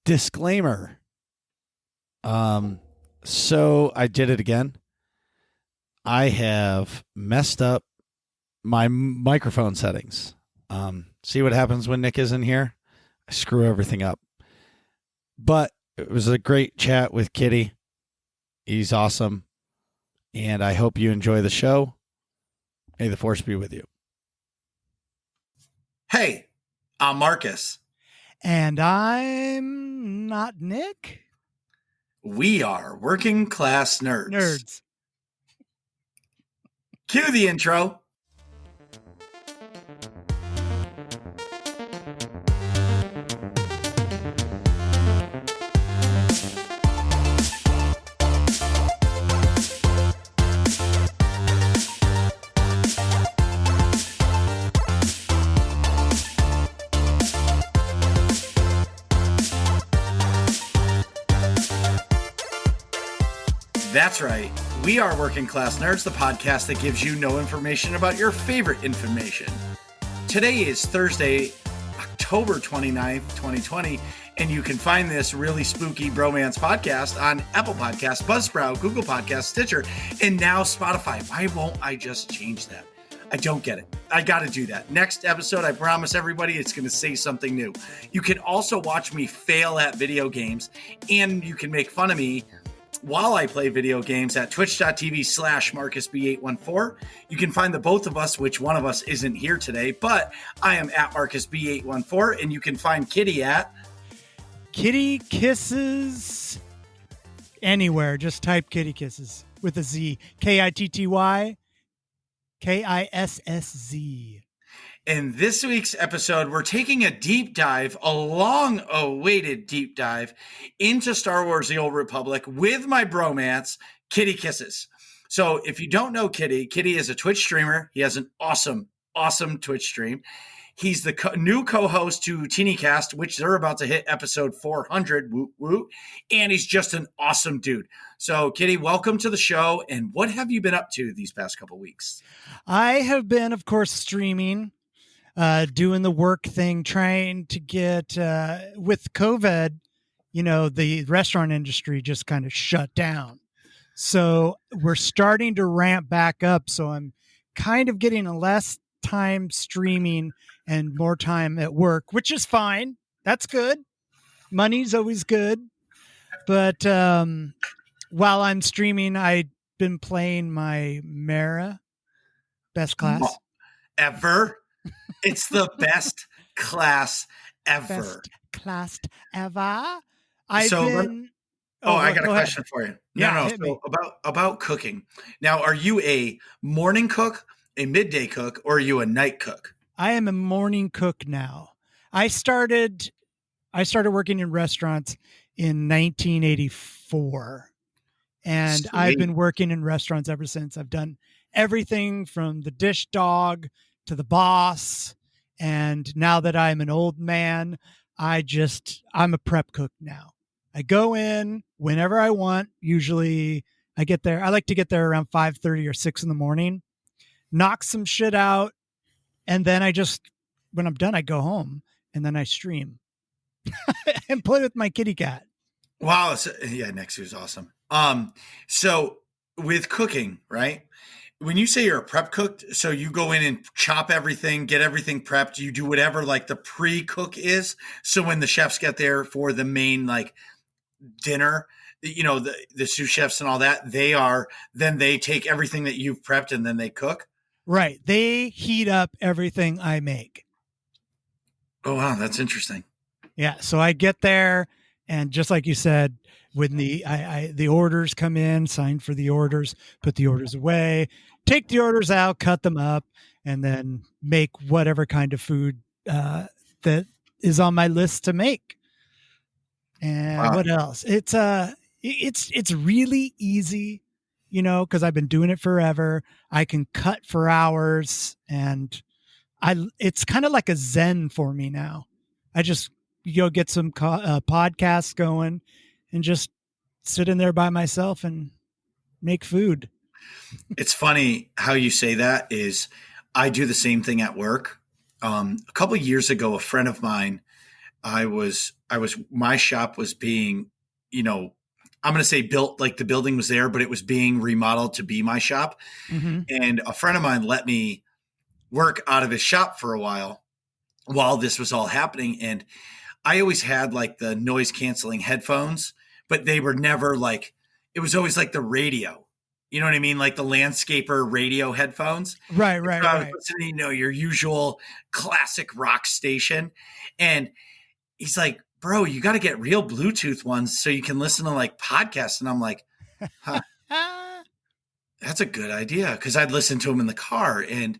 Disclaimer. So I did it again. I have messed up my microphone settings. See what happens when Nick isn't here? I screw everything up. But it was a great chat with Kitty. He's awesome. And I hope you enjoy the show. May the force be with you. Hey, I'm Marcus. And I'm not Nick. We are working class nerds. Cue the intro. That's right. We are Working Class Nerds, the podcast that gives you no information about your favorite information. Today is Thursday, October 29th, 2020, and you can find this really spooky Bromance podcast on Apple Podcasts, Buzzsprout, Google Podcasts, Stitcher, and now Spotify. Why won't I just change that? I don't get it. I got to do that. Next episode, I promise everybody it's going to say something new. You can also watch me fail at video games, and you can make fun of me while I play video games at twitch.tv/MarcusB814. You can find the both of us, which one of us isn't here today, but I am at MarcusB814, and you can find Kitty at Kitty Kisses anywhere. Just type Kitty Kisses with a Z. KITTY KISSZ. In this week's episode, we're taking a deep dive, a long-awaited deep dive into Star Wars The Old Republic with my bromance, Kitty Kisses. So if you don't know Kitty, Kitty is a Twitch streamer. He has an awesome Twitch stream. He's the new co-host to TeenyCast, which they're about to hit episode 400, woot woot, and he's just an awesome dude. So, Kitty, welcome to the show, and what have you been up to these past couple weeks? I have been, of course, streaming. Doing the work thing, trying to get, with COVID, the restaurant industry just kind of shut down. So we're starting to ramp back up. So I'm kind of getting a less time streaming and more time at work, which is fine. That's good. Money's always good. But while I'm streaming, I've been playing my Mara best class. Ever? It's the best class ever. Best class ever. I got a question for you. So about cooking. Now, are you a morning cook, a midday cook, or are you a night cook? I am a morning cook now. I started working in restaurants in 1984, and Sweet. I've been working in restaurants ever since. I've done everything from the dish dog to the boss. And now that I'm an old man, I'm a prep cook now. I go in whenever I want. Usually I get there. I like to get there around 5:30 or 6 in the morning, knock some shit out. And then when I'm done, I go home and then I stream and play with my kitty cat. Wow. Next year's awesome. So with cooking, right? When you say you're a prep cook, so you go in and chop everything, get everything prepped. You do whatever like the pre-cook is. So when the chefs get there for the main like dinner, the sous chefs and all that, then they take everything that you've prepped and then they cook. Right. They heat up everything I make. Oh, wow. That's interesting. Yeah. So I get there and just like you said, when the orders come in, sign for the orders, put the orders away, take the orders out, cut them up, and then make whatever kind of food that is on my list to make. And wow. What else? It's really easy, because I've been doing it forever. I can cut for hours, and it's kind of like a zen for me now. I just get some podcasts going and just sit in there by myself and make food. It's funny how you say that. Is I do the same thing at work. A couple of years ago, a friend of mine my shop was being, I'm going to say built, like the building was there, but it was being remodeled to be my shop. Mm-hmm. And a friend of mine let me work out of his shop for a while this was all happening. And I always had like the noise canceling headphones, but they were never like, it was always like the radio. You know what I mean? Like the landscaper radio headphones. Right. So I was listening, your usual classic rock station. And he's like, bro, you got to get real Bluetooth ones so you can listen to like podcasts. And I'm like, huh, that's a good idea. Cause I'd listen to them in the car and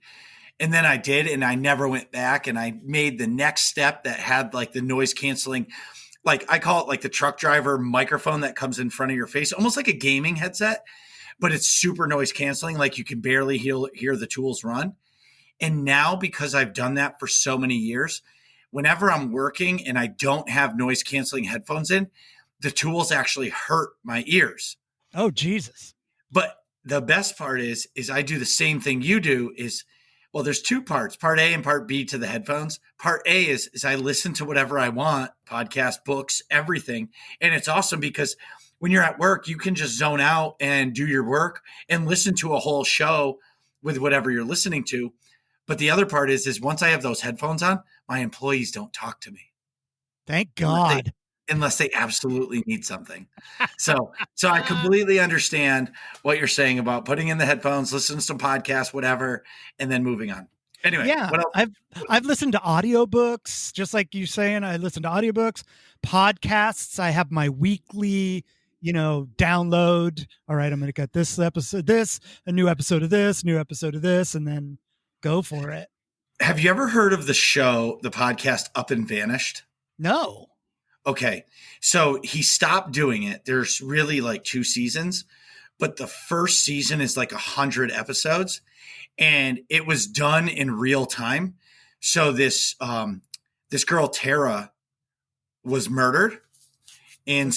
then I did, and I never went back. And I made the next step that had like the noise canceling, like I call it like the truck driver microphone that comes in front of your face, almost like a gaming headset, but it's super noise canceling. Like you can barely hear the tools run. And now, because I've done that for so many years, whenever I'm working and I don't have noise canceling headphones in, the tools actually hurt my ears. Oh, Jesus. But the best part is I do the same thing you do is, well, there's two parts, part A and part B to the headphones. Part A is I listen to whatever I want, podcast, books, everything. And it's awesome because when you're at work, you can just zone out and do your work and listen to a whole show with whatever you're listening to. But the other part is once I have those headphones on, my employees don't talk to me. Thank God. Unless they absolutely need something. So I completely understand what you're saying about putting in the headphones, listening to some podcasts, whatever, and then moving on. Anyway, yeah, what else? I've listened to audiobooks, just like you saying. I listen to audiobooks, podcasts. I have my weekly, download. All right, I'm going to get this episode, a new episode of this, and then go for it. Have you ever heard of the podcast Up and Vanished? No. Okay. So he stopped doing it. There's really like 2 seasons, but the first season is like 100 episodes and it was done in real time. So this girl, Tara, was murdered in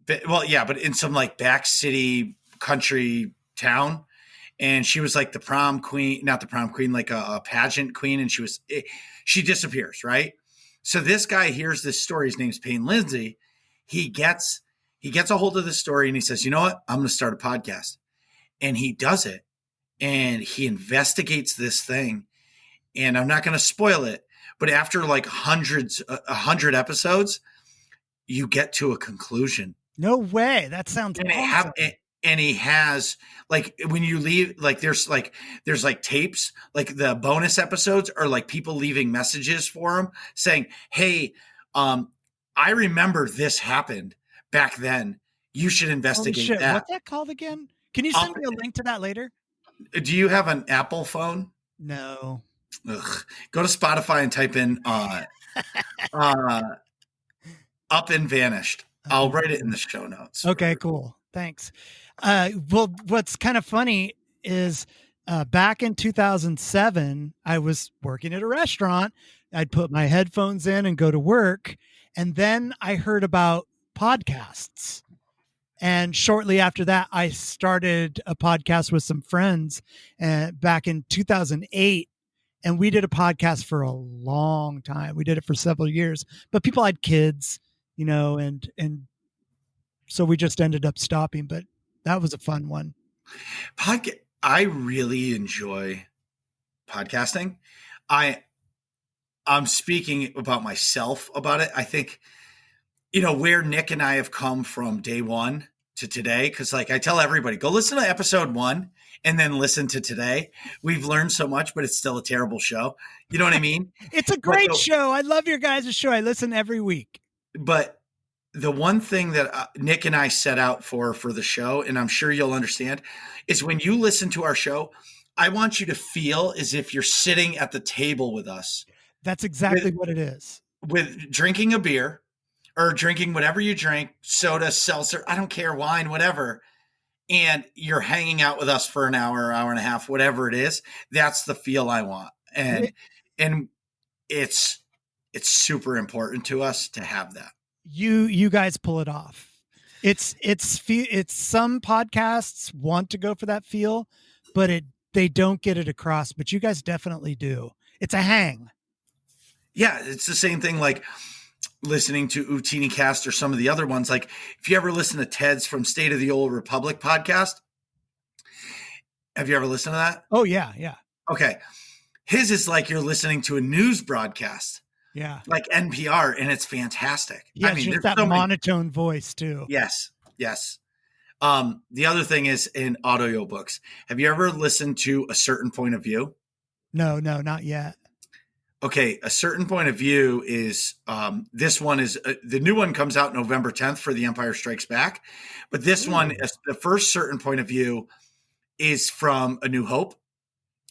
in some like back city country town. And she was like the prom queen, not the prom queen, like a pageant queen. And she disappears, right? So this guy hears this story. His name's Payne Lindsay. He gets a hold of this story and he says, you know what? I'm going to start a podcast. And he does it. And he investigates this thing. And I'm not going to spoil it. But after like 100 episodes, you get to a conclusion. No way. That sounds awesome. And he has like when you leave, like there's tapes, like the bonus episodes are like people leaving messages for him saying, hey, I remember this happened back then. You should investigate that. What's that called again? Can you send me a link to that later? Do you have an Apple phone? No. Ugh. Go to Spotify and type in Up and Vanished. I'll write it in the show notes. Okay, cool. Thanks. Well, what's kind of funny is back in 2007, I was working at a restaurant. I'd put my headphones in and go to work. And then I heard about podcasts. And shortly after that, I started a podcast with some friends back in 2008. And we did a podcast for a long time. We did it for several years. But people had kids, and so we just ended up stopping. But that was a fun one. I really enjoy podcasting. I'm speaking about myself about it. I think, where Nick and I have come from day one to today, because like I tell everybody, go listen to episode 1 and then listen to today. We've learned so much, but it's still a terrible show. You know what I mean? It's a great show. I love your guys' show. I listen every week. But the one thing that Nick and I set out for the show, and I'm sure you'll understand, is when you listen to our show, I want you to feel as if you're sitting at the table with us. That's exactly what it is. With drinking a beer or drinking whatever you drink, soda, seltzer, I don't care, wine, whatever. And you're hanging out with us for an hour and a half, whatever it is. That's the feel I want. And it's super important to us to have that. You guys pull it off. It's some podcasts want to go for that feel, but they don't get it across, but you guys definitely do. It's a hang. Yeah. It's the same thing. Like listening to Utini Cast or some of the other ones. Like if you ever listen to Ted's from State of the Old Republic podcast, have you ever listened to that? Oh yeah. Yeah. Okay. His is like you're listening to a news broadcast, Yeah. like NPR, and it's fantastic. Yeah. I mean, just that monotone voice too. Yes. Yes. The other thing is in audiobooks. Have you ever listened to A Certain Point of View? No, not yet. Okay, A Certain Point of View is this one is the new one comes out November 10th for The Empire Strikes Back, but this one, the first Certain Point of View, is from A New Hope.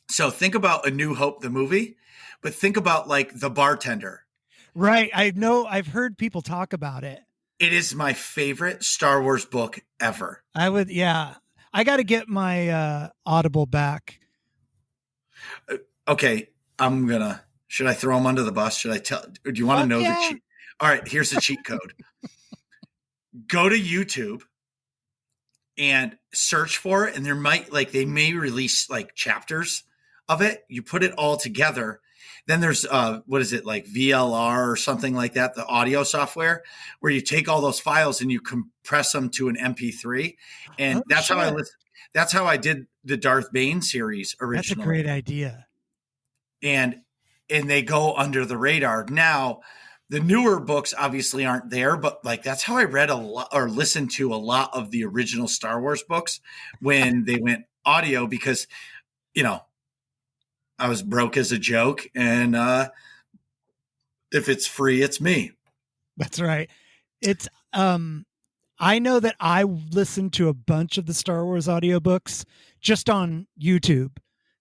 So think about A New Hope, the movie, but think about like the bartender. Right. I've heard people talk about it. It is my favorite Star Wars book ever. Yeah. I got to get my Audible back. Okay, should I throw them under the bus? Should I tell? Do you want to know the cheat? All right, here's the cheat code. Go to YouTube and search for it, and they may release like chapters of it. You put it all together. Then there's what is it, like VLR or something like that, the audio software, where you take all those files and you compress them to an MP3, and that's how I listen. That's how I did the Darth Bane series originally. That's a great idea. And they go under the radar. Now, the newer books obviously aren't there, but like that's how I read a lot or listened to a lot of the original Star Wars books when they went audio, because, you know, I was broke as a joke, and if it's free, it's me. That's right. It's I know that I listened to a bunch of the Star Wars audiobooks just on YouTube.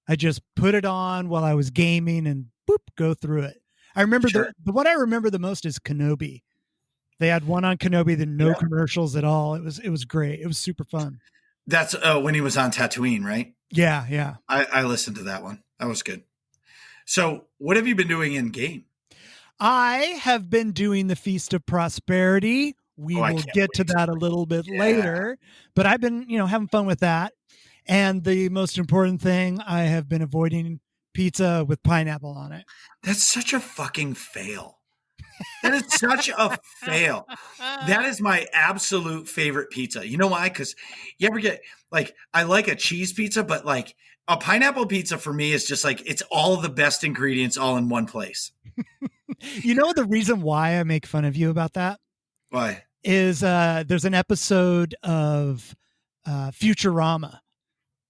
I just put it on while I was gaming and boop, go through it. I remember the what I remember the most is Kenobi. They had one on Kenobi, then no commercials at all. It was great. It was super fun. That's when he was on Tatooine, right? Yeah, yeah. I listened to that one. That was good. So what have you been doing in game? I have been doing the Feast of Prosperity. We will get to that a little bit later, but I've been, having fun with that. And the most important thing, I have been avoiding pizza with pineapple on it. That's such a fucking fail. That is such a fail. That is my absolute favorite pizza. You know why? Because you ever get, like, I like a cheese pizza, but like a pineapple pizza for me is just like, it's all the best ingredients all in one place. You know the reason why I make fun of you about that? Why? Is there's an episode of Futurama,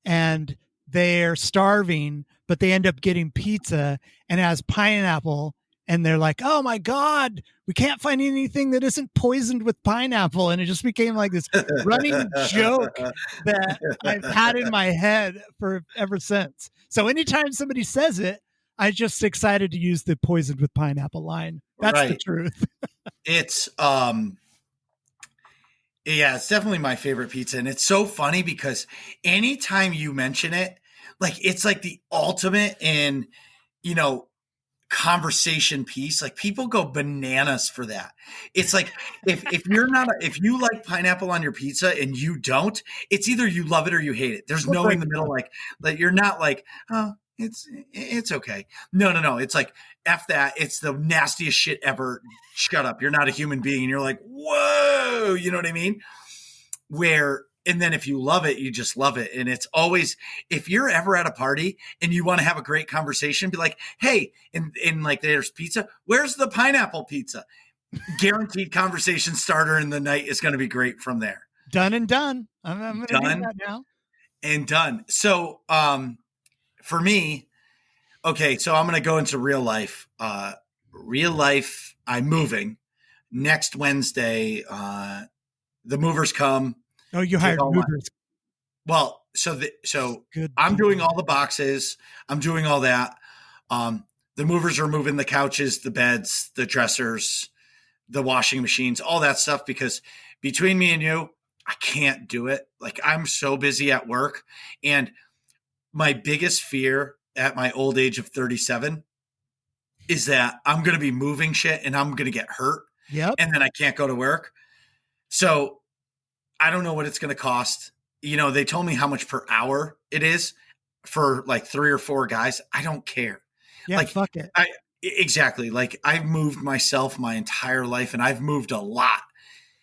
and they're starving, but they end up getting pizza and it has pineapple, and they're like, oh my God, we can't find anything that isn't poisoned with pineapple. And it just became like this running joke that I've had in my head for ever since. So anytime somebody says it, I'm just excited to use the poisoned with pineapple line. That's the truth. It's it's definitely my favorite pizza. And it's so funny because anytime you mention it, like it's like the ultimate in, conversation piece. Like people go bananas for that. It's like if you like pineapple on your pizza and you don't, it's either you love it or you hate it. There's no in the middle. Like you're not like, oh, it's okay. No. It's like, F that. It's the nastiest shit ever. Shut up. You're not a human being. And you're like, whoa, you know what I mean? And then if you love it, you just love it. And it's always, if you're ever at a party and you want to have a great conversation, be like, hey, and like there's pizza, where's the pineapple pizza? Guaranteed conversation starter, and the night is going to be great from there. Done and done. I'm going to do that now. And done. So for me, okay, so I'm going to go into real life. I'm moving next Wednesday. The movers come. Oh, you hired movers. Well, so I'm doing all the boxes. I'm doing all that. The movers are moving the couches, the beds, the dressers, the washing machines, all that stuff, because between me and you, I can't do it. Like I'm so busy at work. And my biggest fear at my old age of 37 is that I'm going to be moving shit and I'm going to get hurt. Yep. And then I can't go to work. So I don't know what it's going to cost. They told me how much per hour it is for like 3 or 4 guys. I don't care. Yeah, like, fuck it. Exactly. Like I've moved myself my entire life and I've moved a lot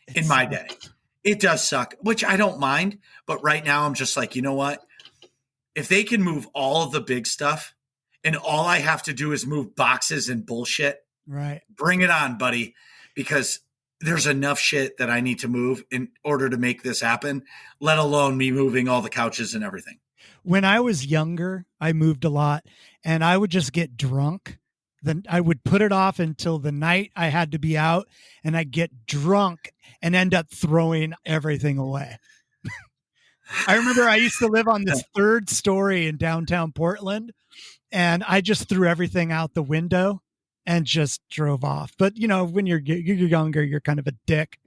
in It's my day. It does suck, which I don't mind. But right now I'm just like, you know what? If they can move all of the big stuff and all I have to do is move boxes and bullshit, right. bring it on, buddy. Because there's enough shit that I need to move in order to make this happen, let alone me moving all the couches and everything. When I was younger, I moved a lot and I would just get drunk. Then I would put it off until the night I had to be out and I'd get drunk and end up throwing everything away. I remember I used to live on this third story in downtown Portland and I just threw everything out the window and just drove off. But you know, when you're younger, you're kind of a dick.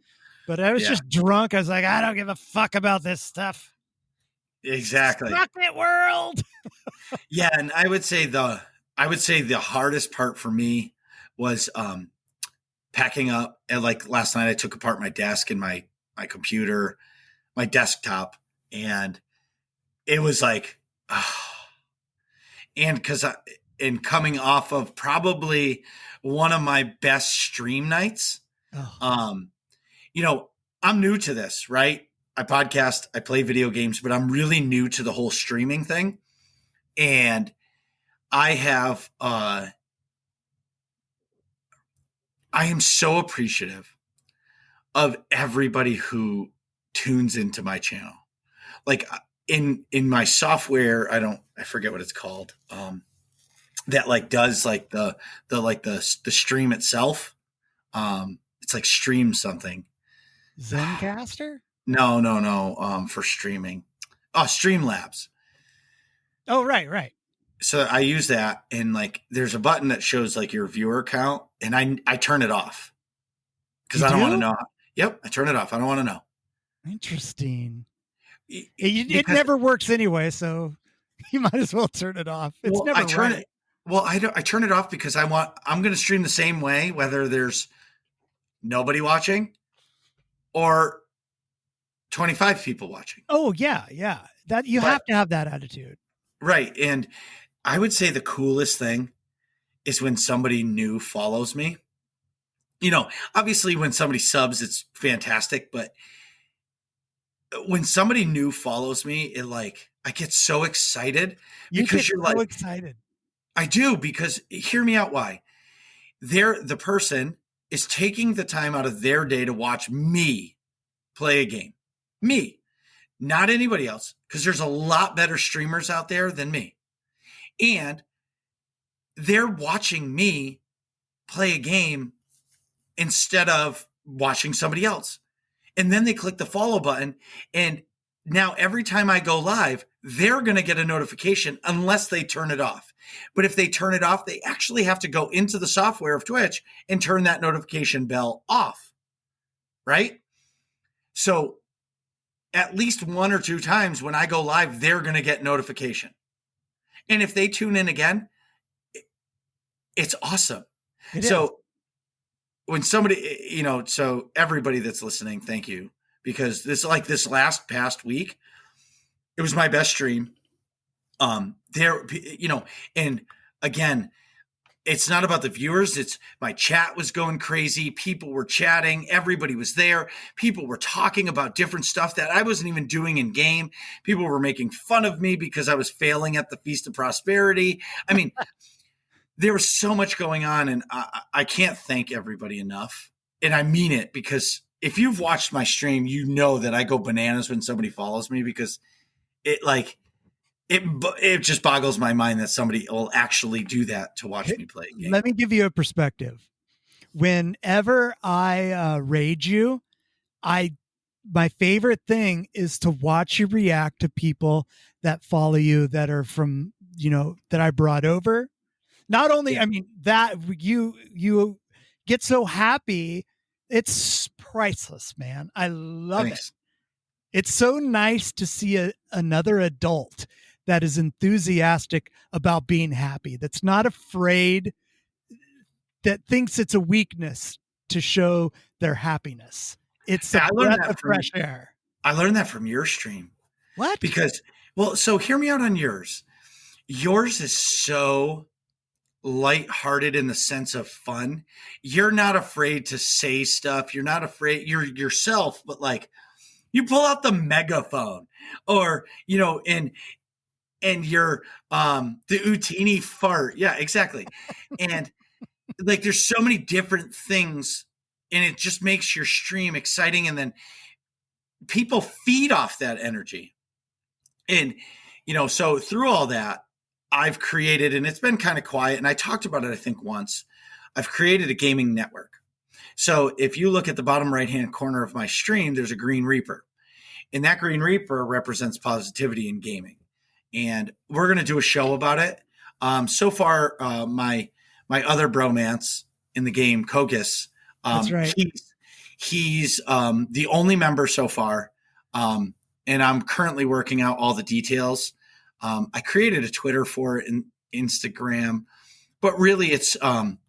But I was just drunk. I was like, I don't give a fuck about this stuff. Exactly. Fuck it, world. Yeah, and I would say the hardest part for me was packing up. And like last night, I took apart my desk and my computer, my desktop, and it was like, and coming off of probably one of my best stream nights. You know, I'm new to this, right? I podcast, I play video games, but I'm really new to the whole streaming thing. And I have, I am so appreciative of everybody who tunes into my channel. Like in my software, I forget what it's called. That like does like the stream itself. It's like stream something. Zencaster? No. For streaming. Oh, Streamlabs. Oh, right. So I use that and like there's a button that shows like your viewer count and I turn it off because I don't want to know. Yep, I turn it off. I don't want to know. Interesting. It never works anyway, so you might as well turn it off. It's never right. I turn it off because I'm going to stream the same way whether there's nobody watching or 25 people watching. Oh yeah. That you have to have that attitude. Right. And I would say the coolest thing is when somebody new follows me. You know, obviously when somebody subs, it's fantastic. But when somebody new follows me, I get so excited because you're so excited. I do, because hear me out why. The person is taking the time out of their day to watch me play a game. Me, not anybody else, because there's a lot better streamers out there than me. And they're watching me play a game instead of watching somebody else. And then they click the follow button. And now every time I go live, they're going to get a notification unless they turn it off. But if they turn it off, they actually have to go into the software of Twitch and turn that notification bell off. Right? So at least one or two times when I go live, they're going to get notification. And if they tune in again, it's awesome. When somebody, you know, so everybody that's listening, thank you. Because this past week, it was my best stream. You know, and again, it's not about the viewers. It's my chat was going crazy. People were chatting. Everybody was there. People were talking about different stuff that I wasn't even doing in game. People were making fun of me because I was failing at the Feast of Prosperity. I mean, there was so much going on, and I can't thank everybody enough. And I mean it, because if you've watched my stream, you know that I go bananas when somebody follows me, because it just boggles my mind that somebody will actually do that to watch me play a game. Let me give you a perspective. Whenever I raid you, my favorite thing is to watch you react to people that follow you that are from, you know, that I brought over. Not only, I mean, that you get so happy. It's priceless, man. I love it. It's so nice to see another adult that is enthusiastic about being happy, that's not afraid, that thinks it's a weakness to show their happiness. It's a breath of fresh air. I learned that from your stream. What? Because, so hear me out on yours. Yours is so lighthearted in the sense of fun. You're not afraid to say stuff. You're not afraid. You're yourself, but like you pull out the megaphone or, and you're the Utini fart. Yeah, exactly. And like there's so many different things and it just makes your stream exciting. And then people feed off that energy. And, so through all that, I've created, and it's been kind of quiet, and I talked about it, I think, once. I've created a gaming network. So if you look at the bottom right-hand corner of my stream, there's a Green Reaper. And that Green Reaper represents positivity in gaming. And we're going to do a show about it. So far, my other bromance in the game, Kogus, That's right. he's the only member so far. And I'm currently working out all the details. I created a Twitter for it and Instagram, but really it's I'm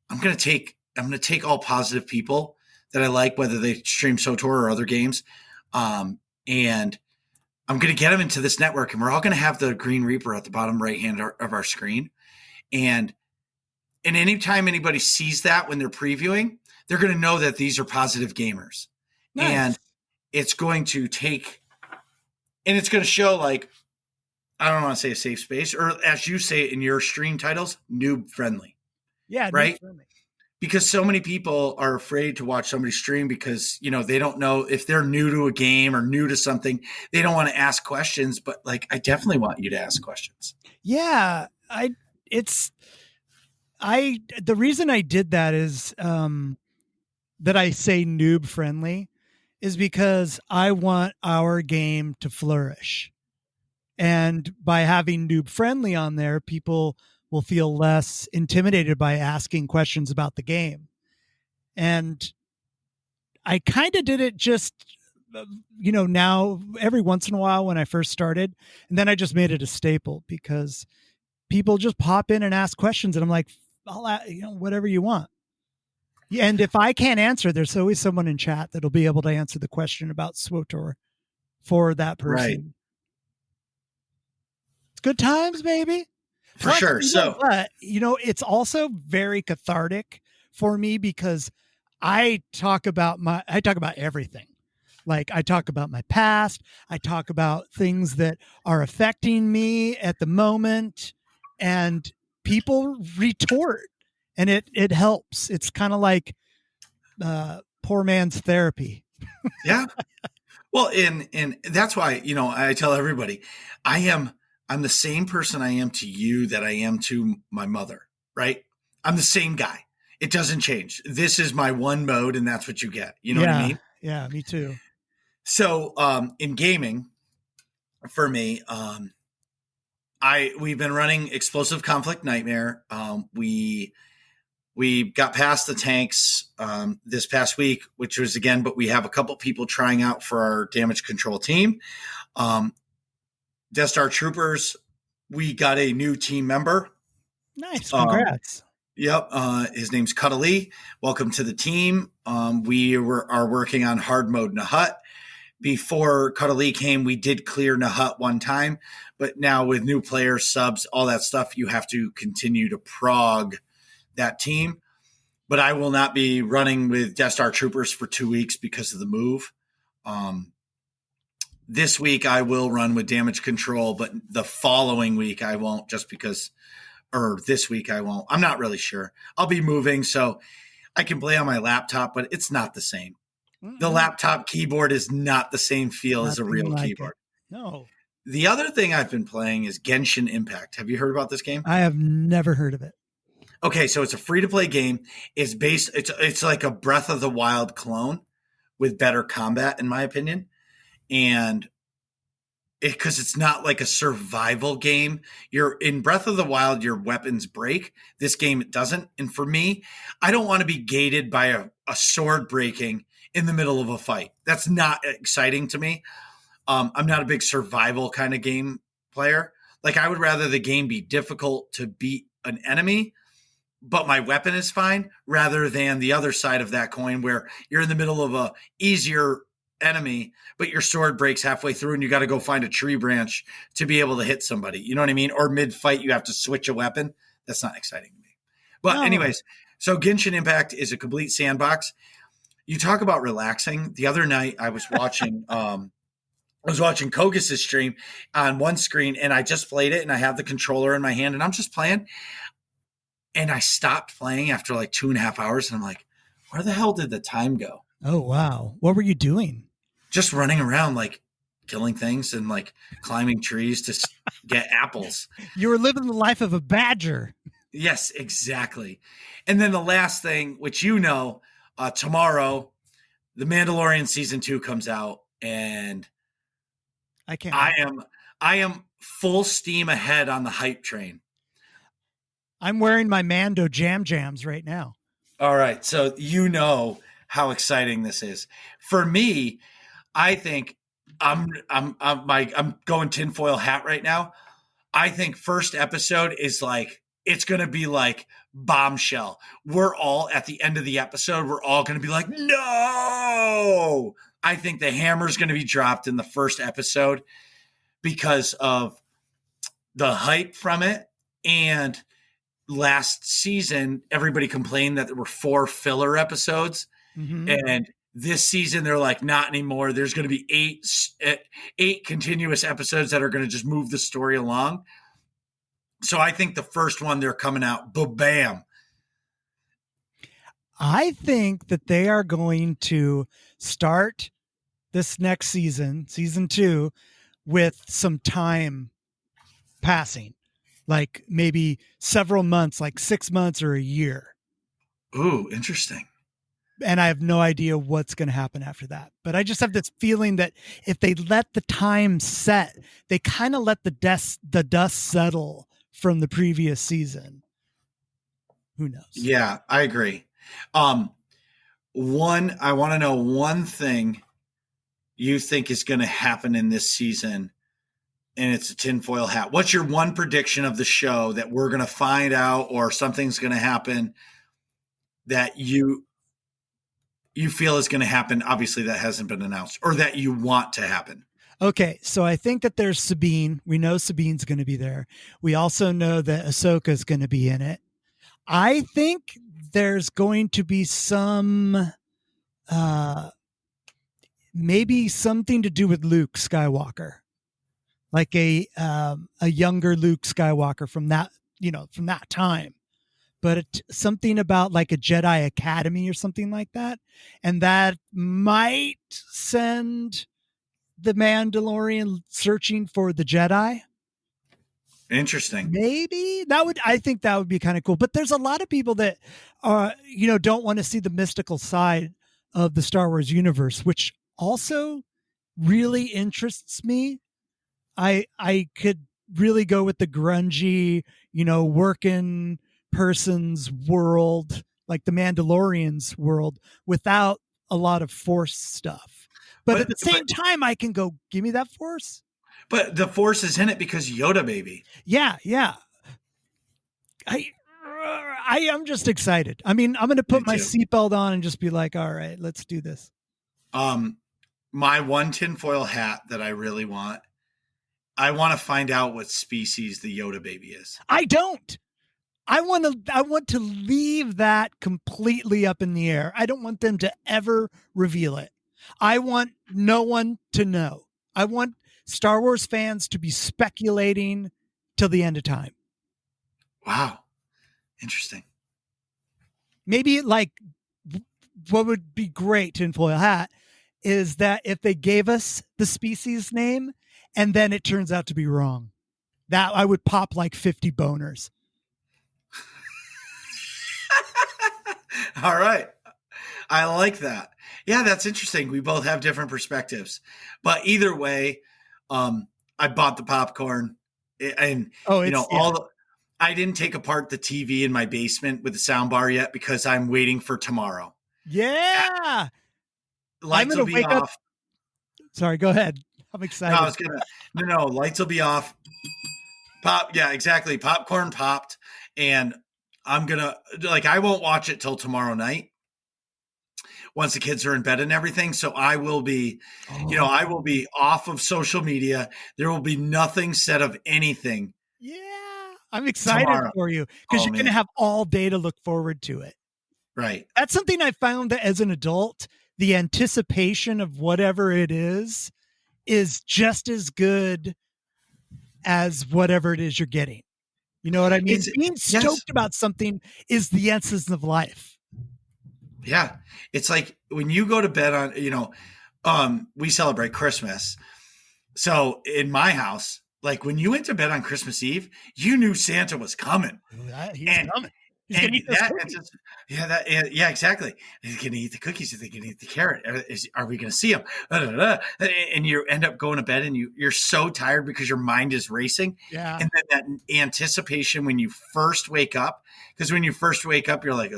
going to take all positive people that I like, whether they stream Swtor or other games, and I'm going to get them into this network, and we're all going to have the Green Reaper at the bottom right hand of our screen, and anytime anybody sees that when they're previewing, they're going to know that these are positive gamers, Nice. and it's going to show like. I don't want to say a safe space, or as you say in your stream titles, noob friendly. Yeah. Right. Friendly. Because so many people are afraid to watch somebody stream because, they don't know if they're new to a game or new to something. They don't want to ask questions, but like, I definitely want you to ask questions. Yeah. The reason I did that is, that I say noob friendly is because I want our game to flourish. And by having noob friendly on there, people will feel less intimidated by asking questions about the game. And I kind of did it just, now every once in a while when I first started. And then I just made it a staple because people just pop in and ask questions. And I'm like, whatever you want. And if I can't answer, there's always someone in chat that'll be able to answer the question about Swtor for that person. Right. Good times, baby. For sure. But it's also very cathartic for me because I talk about everything. Like I talk about my past. I talk about things that are affecting me at the moment, and people retort, and it helps. It's kind of like poor man's therapy. Yeah. Well, and that's why, I tell everybody I'm the same person I am to you that I am to my mother, right? I'm the same guy. It doesn't change. This is my one mode, and that's what you get. You know what I mean? Yeah, me too. So in gaming, for me, we've been running Explosive Conflict Nightmare. We got past the tanks this past week, which was but we have a couple people trying out for our damage control team. Death Star Troopers, we got a new team member. Nice. Congrats. Yep. His name's Cuddly. Welcome to the team. We are working on hard mode Nahut. Before Cuddly came, we did clear Nahut one time, but now with new players, subs, all that stuff, you have to continue to prog that team. But I will not be running with Death Star Troopers for 2 weeks because of the move. This week I will run with damage control, but the following week I won't or this week I won't. I'm not really sure. I'll be moving, so I can play on my laptop, but it's not the same. Mm-hmm. The laptop keyboard is not the same feel as a real keyboard. No. The other thing I've been playing is Genshin Impact. Have you heard about this game? I have never heard of it. Okay, so it's a free-to-play game. It's like a Breath of the Wild clone with better combat, in my opinion. And because it's not like a survival game. You're in Breath of the Wild, your weapons break. This game, it doesn't. And for me, I don't want to be gated by a sword breaking in the middle of a fight. That's not exciting to me. I'm not a big survival kind of game player. Like I would rather the game be difficult to beat an enemy, but my weapon is fine, rather than the other side of that coin where you're in the middle of a easier enemy, but your sword breaks halfway through and you got to go find a tree branch to be able to hit somebody. You know what I mean? Or mid fight, you have to switch a weapon. That's not exciting to me. But No. anyways, so Genshin Impact is a complete sandbox. You talk about relaxing. The other night I was watching Kogus' stream on one screen, and I just played it, and I have the controller in my hand, and I'm just playing. And I stopped playing after like 2.5 hours, and I'm like, where the hell did the time go? Oh, wow. What were you doing? Just running around, like killing things and like climbing trees to get apples. You were living the life of a badger. Yes, exactly. And then the last thing, which tomorrow, The Mandalorian season 2 comes out, and I can't. I am full steam ahead on the hype train. I'm wearing my Mando jams right now. All right, so you know how exciting this is for me. I think I'm going tinfoil hat right now. I think first episode is like, it's going to be like bombshell. We're all at the end of the episode. We're all going to be like, no, I think the hammer's going to be dropped in the first episode because of the hype from it. And last season, everybody complained that there were 4 filler episodes. Mm-hmm. And this season, they're like, not anymore. There's going to be 8 continuous episodes that are going to just move the story along. So I think the first one, they're coming out, bam. I think that they are going to start this next season 2, with some time passing, like maybe several months, like 6 months or a year. Ooh, interesting. And I have no idea what's going to happen after that. But I just have this feeling that if they let the time set, they kind of let the dust settle from the previous season. Who knows? Yeah, I agree. I want to know one thing you think is going to happen in this season, and it's a tinfoil hat. What's your one prediction of the show that we're going to find out, or something's going to happen that you feel is going to happen? Obviously, that hasn't been announced, or that you want to happen. Okay, so I think that there's Sabine. We know Sabine's going to be there. We also know that Ahsoka's going to be in it. I think there's going to be some, maybe something to do with Luke Skywalker, like a younger Luke Skywalker from that time. But something about like a Jedi Academy or something like that, and that might send the Mandalorian searching for the Jedi. Interesting. Maybe I think that would be kind of cool. But there's a lot of people that don't want to see the mystical side of the Star Wars universe, which also really interests me. I could really go with the grungy, working person's world, like the Mandalorian's world, without a lot of Force stuff. But at the same time, I can go, give me that Force. But the Force is in it because Yoda, baby. Yeah. I am just excited. I mean, I'm going to put my seatbelt on and just be like, all right, let's do this. My one tinfoil hat that I really want, I want to find out what species the Yoda baby is. I don't. I want to leave that completely up in the air. I don't want them to ever reveal it. I want no one to know. I want Star Wars fans to be speculating till the end of time. Wow. Interesting. Maybe like what would be great, tinfoil hat, is that if they gave us the species name and then it turns out to be wrong, that I would pop like 50 boners. All right. I like that. Yeah, that's interesting. We both have different perspectives, but either way, I bought the popcorn, and I didn't take apart the TV in my basement with the sound bar yet because I'm waiting for tomorrow. Yeah. Lights will be off. Sorry, go ahead. I'm excited. No, lights will be off. Pop. Yeah, exactly. Popcorn popped, and I'm I won't watch it till tomorrow night once the kids are in bed and everything. So I will be, I will be off of social media. There will be nothing said of anything. Yeah. I'm excited tomorrow. for you because Oh, you're going to man. have all day to look forward to it. Right. That's something I found that as an adult, the anticipation of whatever it is just as good as whatever it is you're getting. You know what I mean? It's Being yes. stoked about something is the essence of life. Yeah. It's like when you go to bed on, we celebrate Christmas. So in my house, like when you went to bed on Christmas Eve, you knew Santa was coming. He's And coming. He's going to eat those cookies. yeah, exactly. He's going to eat the cookies. Is he going to eat the carrot? Are we going to see him? And you end up going to bed and you're so tired because your mind is racing. Yeah. And then that anticipation when you first wake up, because when you first wake up, you're like,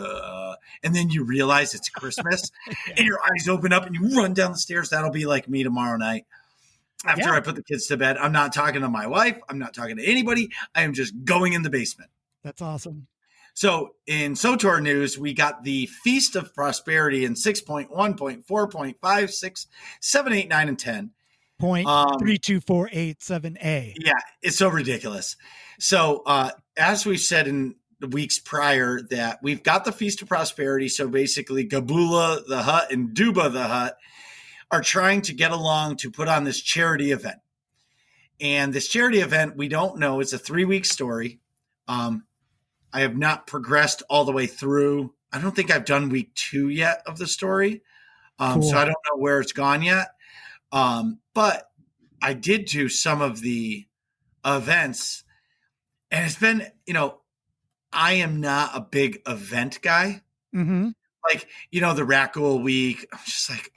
and then you realize it's Christmas and your eyes open up and you run down the stairs. That'll be like me tomorrow night. After I put the kids to bed, I'm not talking to my wife. I'm not talking to anybody. I am just going in the basement. That's awesome. So in Swtor news, we got the Feast of Prosperity in 6.1.4.5, 6, 7, 8, 9, and 10. 0.32487A. Yeah, it's so ridiculous. So as we've said in the weeks prior, that we've got the Feast of Prosperity. So basically Gabula the Hutt and Duba the Hutt are trying to get along to put on this charity event. And this charity event, we don't know. It's a 3-week story. I have not progressed all the way through. I don't think I've done week 2 yet of the story. Cool. So I don't know where it's gone yet. But I did do some of the events. And it's been, I am not a big event guy. Mm-hmm. Like, the Raccoon Week. I'm just like,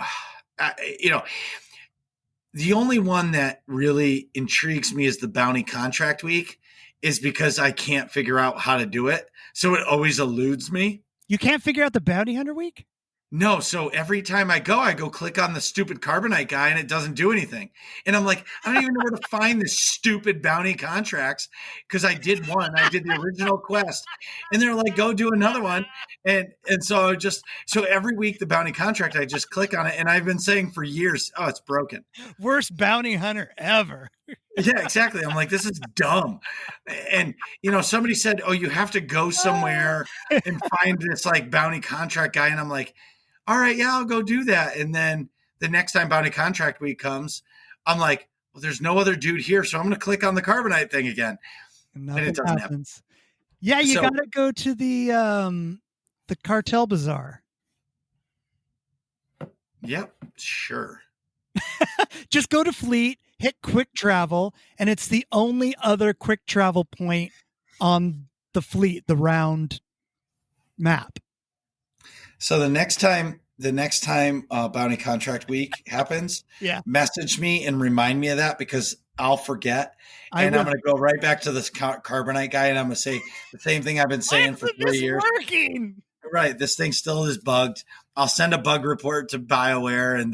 the only one that really intrigues me is the Bounty Contract Week, is because I can't figure out how to do it. So it always eludes me. You can't figure out the Bounty Hunter Week? No. So every time I go click on the stupid Carbonite guy and it doesn't do anything. And I'm like, I don't even know where to find this stupid bounty contracts, because I did the original quest. And they're like, go do another one. And so every week the bounty contract, I just click on it. And I've been saying for years, oh, it's broken. Worst bounty hunter ever. Yeah, exactly. I'm like, this is dumb. And, somebody said, oh, you have to go somewhere and find this like bounty contract guy. And I'm like, all right, yeah, I'll go do that. And then the next time bounty contract week comes, I'm like, well, there's no other dude here. So I'm going to click on the Carbonite thing again. And it doesn't happen. Yeah, you got to go to the cartel bazaar. Yep, sure. Just go to Fleet, hit quick travel, and it's the only other quick travel point on the Fleet, the round map. So the next time bounty contract week happens, message me and remind me of that, because I'll forget. And I'm going to go right back to this Carbonite guy, and I'm going to say the same thing I've been saying for 3 years. Working? Right. This thing still is bugged. I'll send a bug report to BioWare and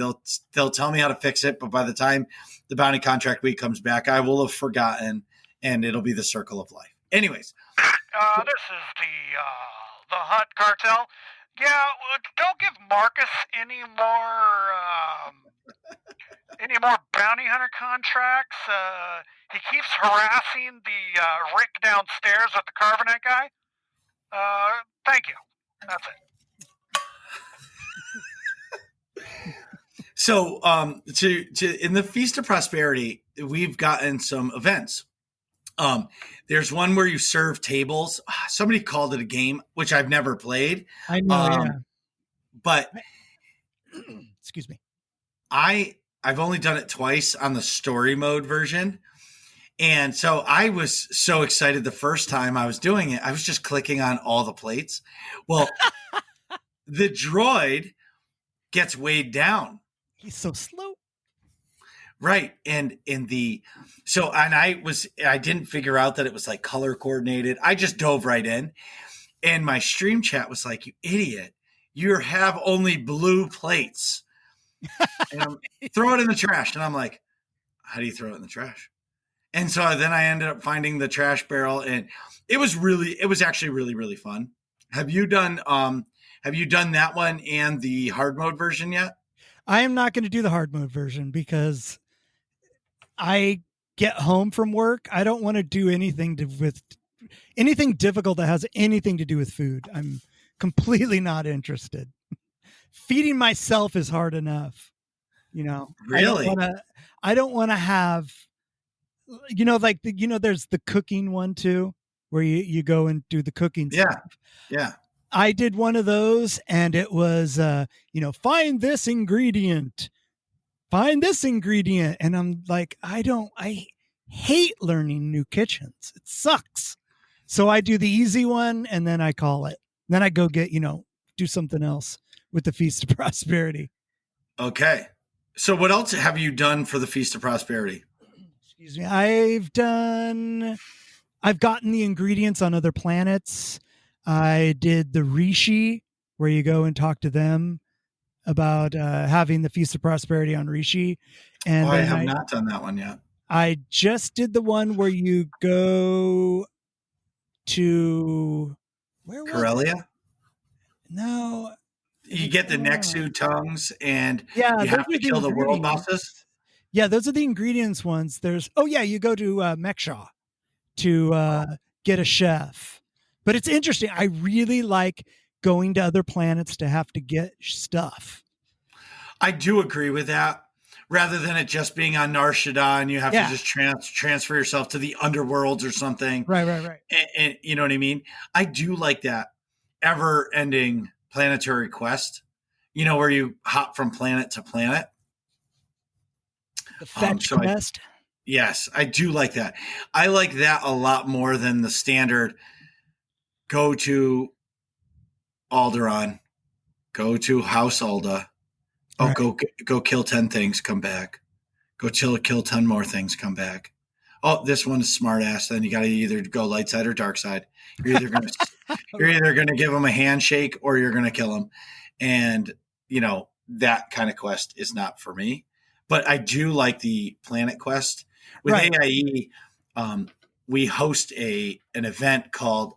they'll tell me how to fix it. But by the time the bounty contract week comes back, I will have forgotten, and it'll be the circle of life. Anyways. This is the Hutt cartel. Yeah, don't give Marcus any more bounty hunter contracts. He keeps harassing the Rick downstairs with the Carbonite guy. Thank you. That's it. So, in the Feast of Prosperity, we've gotten some events. There's one where you serve tables. Somebody called it a game, which I've never played. I know, but excuse me. I've only done it twice on the story mode version. And so I was so excited the first time I was doing it. I was just clicking on all the plates. Well, the droid gets weighed down. He's so slow. Right. And I didn't figure out that it was like color coordinated. I just dove right in, and my stream chat was like, you idiot, you have only blue plates. And throw it in the trash. And I'm like, how do you throw it in the trash? And so then I ended up finding the trash barrel, and it was actually really, really fun. Have you done that one and the hard mode version yet? I am not going to do the hard mode version because I get home from work. I don't want to do anything with anything difficult that has anything to do with food, I'm completely not interested. Feeding myself is hard enough. Really? I don't want to have, like there's the cooking one too, where you go and do the cooking Yeah. stuff. Yeah. I did one of those, and it was, find this ingredient, and I'm like, I hate learning new kitchens. It sucks. So I do the easy one, and then I call it. Then I go get, do something else with the Feast of Prosperity. Okay. So what else have you done for the Feast of Prosperity? Excuse me. I've gotten the ingredients on other planets. I did the Rishi, where you go and talk to them about having the Feast of Prosperity on Rishi. And I have not done that one yet. I just did the one where you go to, where was Corellia? it? No. You get the Nexu tongues, and you have to kill the world bosses? Yeah, those are the ingredients ones. You go to Mekshaw to get a chef. But it's interesting. I really like going to other planets to have to get stuff. I do agree with that. Rather than it just being on Nar Shaddaa and you have to just transfer yourself to the underworlds or something. Right. And you know what I mean? I do like that ever-ending planetary quest, where you hop from planet to planet. The fetch quest? Yes, I do like that. I like that a lot more than the standard go to Alderaan, go to House Alda. Oh, right. Go kill 10 things, come back. Go kill 10 more things, come back. Oh, this one is smart ass. Then you got to either go light side or dark side. You're either going to give them a handshake or you're going to kill them. And, that kind of quest is not for me. But I do like the planet quest. With AIE, we host an event called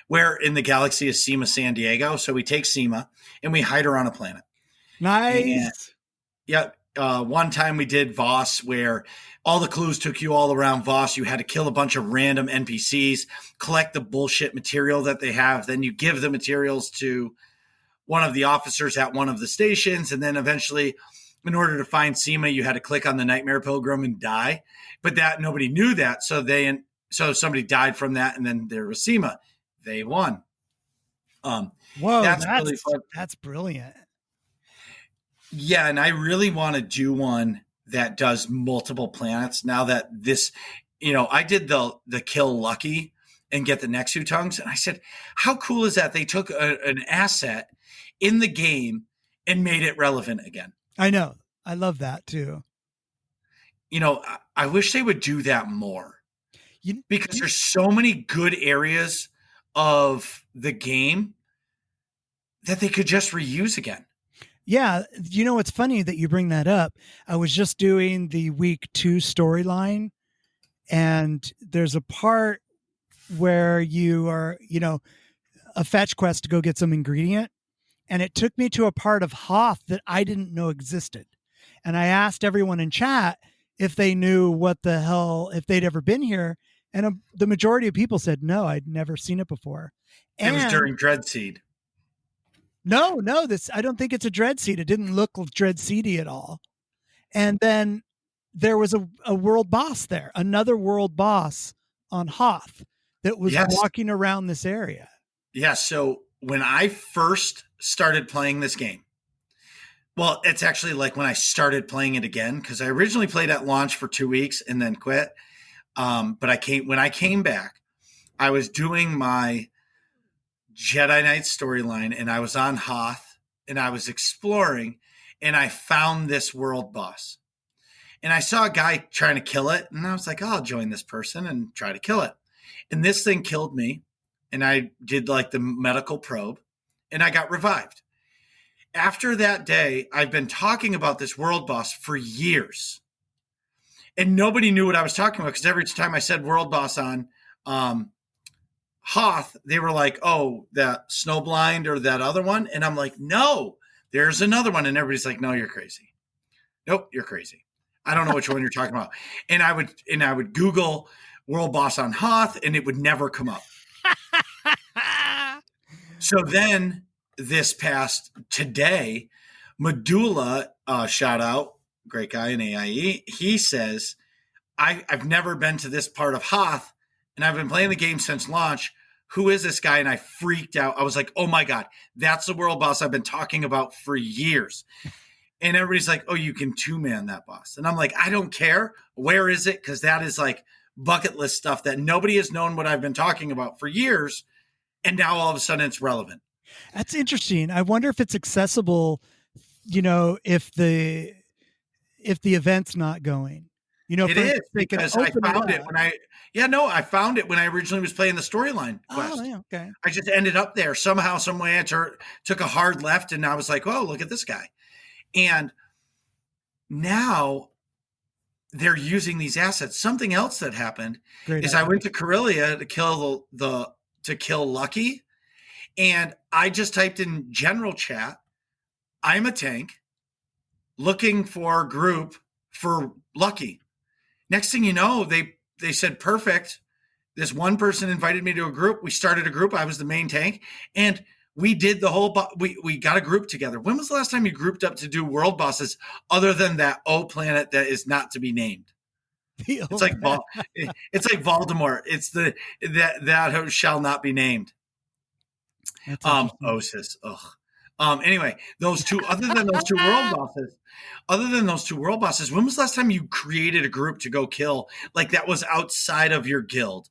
Where in the Galaxy is Seema San Diego. So we take Seema and we hide her on a planet. Nice. One time we did Voss, where all the clues took you all around Voss. You had to kill a bunch of random NPCs, collect the bullshit material that they have. Then you give the materials to one of the officers at one of the stations. And then eventually, in order to find Seema, you had to click on the Nightmare Pilgrim and die. But that nobody knew that. So somebody died from that. And then there was Seema. They won. Whoa, that's really fun. That's brilliant. Yeah, and I really want to do one that does multiple planets. Now that this, I did the kill Lucky and get the Nexu tongues, and I said, how cool is that? They took an asset in the game and made it relevant again. I know. I love that too. I wish they would do that more because there's so many good areas of the game that they could just reuse again. Yeah. It's funny that you bring that up. I was just doing the week 2 storyline, and there's a part where you are, a fetch quest to go get some ingredient. And it took me to a part of Hoth that I didn't know existed. And I asked everyone in chat if they knew if they'd ever been here. And the majority of people said, no, I'd never seen it before. It was during Dreadseed. No, I don't think it's a Dreadseed. It didn't look Dreadseedy at all. And then there was a world boss there, another world boss on Hoth that was walking around this area. Yeah. So when I first started playing this game, well, it's actually like when I started playing it again, because I originally played at launch for 2 weeks and then quit. But when I came back, I was doing my Jedi Knight storyline, and I was on Hoth, and I was exploring, and I found this world boss. And I saw a guy trying to kill it, and I was like, I'll join this person and try to kill it. And this thing killed me, and I did like the medical probe, and I got revived. After that day, I've been talking about this world boss for years. And nobody knew what I was talking about, because every time I said world boss on Hoth, they were like, oh, that Snowblind or that other one. And I'm like, no, there's another one. And everybody's like, no, you're crazy. Nope, you're crazy. I don't know which one you're talking about. And I would Google world boss on Hoth, and it would never come up. So then this past today, Medulla, shout out, great guy in AIE, he says, I've never been to this part of Hoth, and I've been playing the game since launch. Who is this guy? And I freaked out. I was like, oh my God, that's the world boss I've been talking about for years. And everybody's like, oh, you can 2-man that boss. And I'm like, I don't care. Where is it? Because that is like bucket list stuff that nobody has known what I've been talking about for years. And now all of a sudden it's relevant. That's interesting. I wonder if it's accessible, if the event's not going. It is, because I found it when I found it when I originally was playing the storyline quest. Oh, yeah, okay. I just ended up there somehow, some way. I took a hard left, and I was like, oh, look at this guy. And now they're using these assets. Something else that happened is I went to Corellia to kill Lucky, and I just typed in general chat, I'm a tank looking for a group for Lucky. Next thing you know, they said, perfect. This one person invited me to a group. We started a group. I was the main tank, and we did the whole, we got a group together. When was the last time you grouped up to do world bosses other than that planet that is not to be named? It's like Voldemort. It's that shall not be named. Osis. Ugh. Anyway, other than those two world bosses, when was the last time you created a group to go kill? Like that was outside of your guild,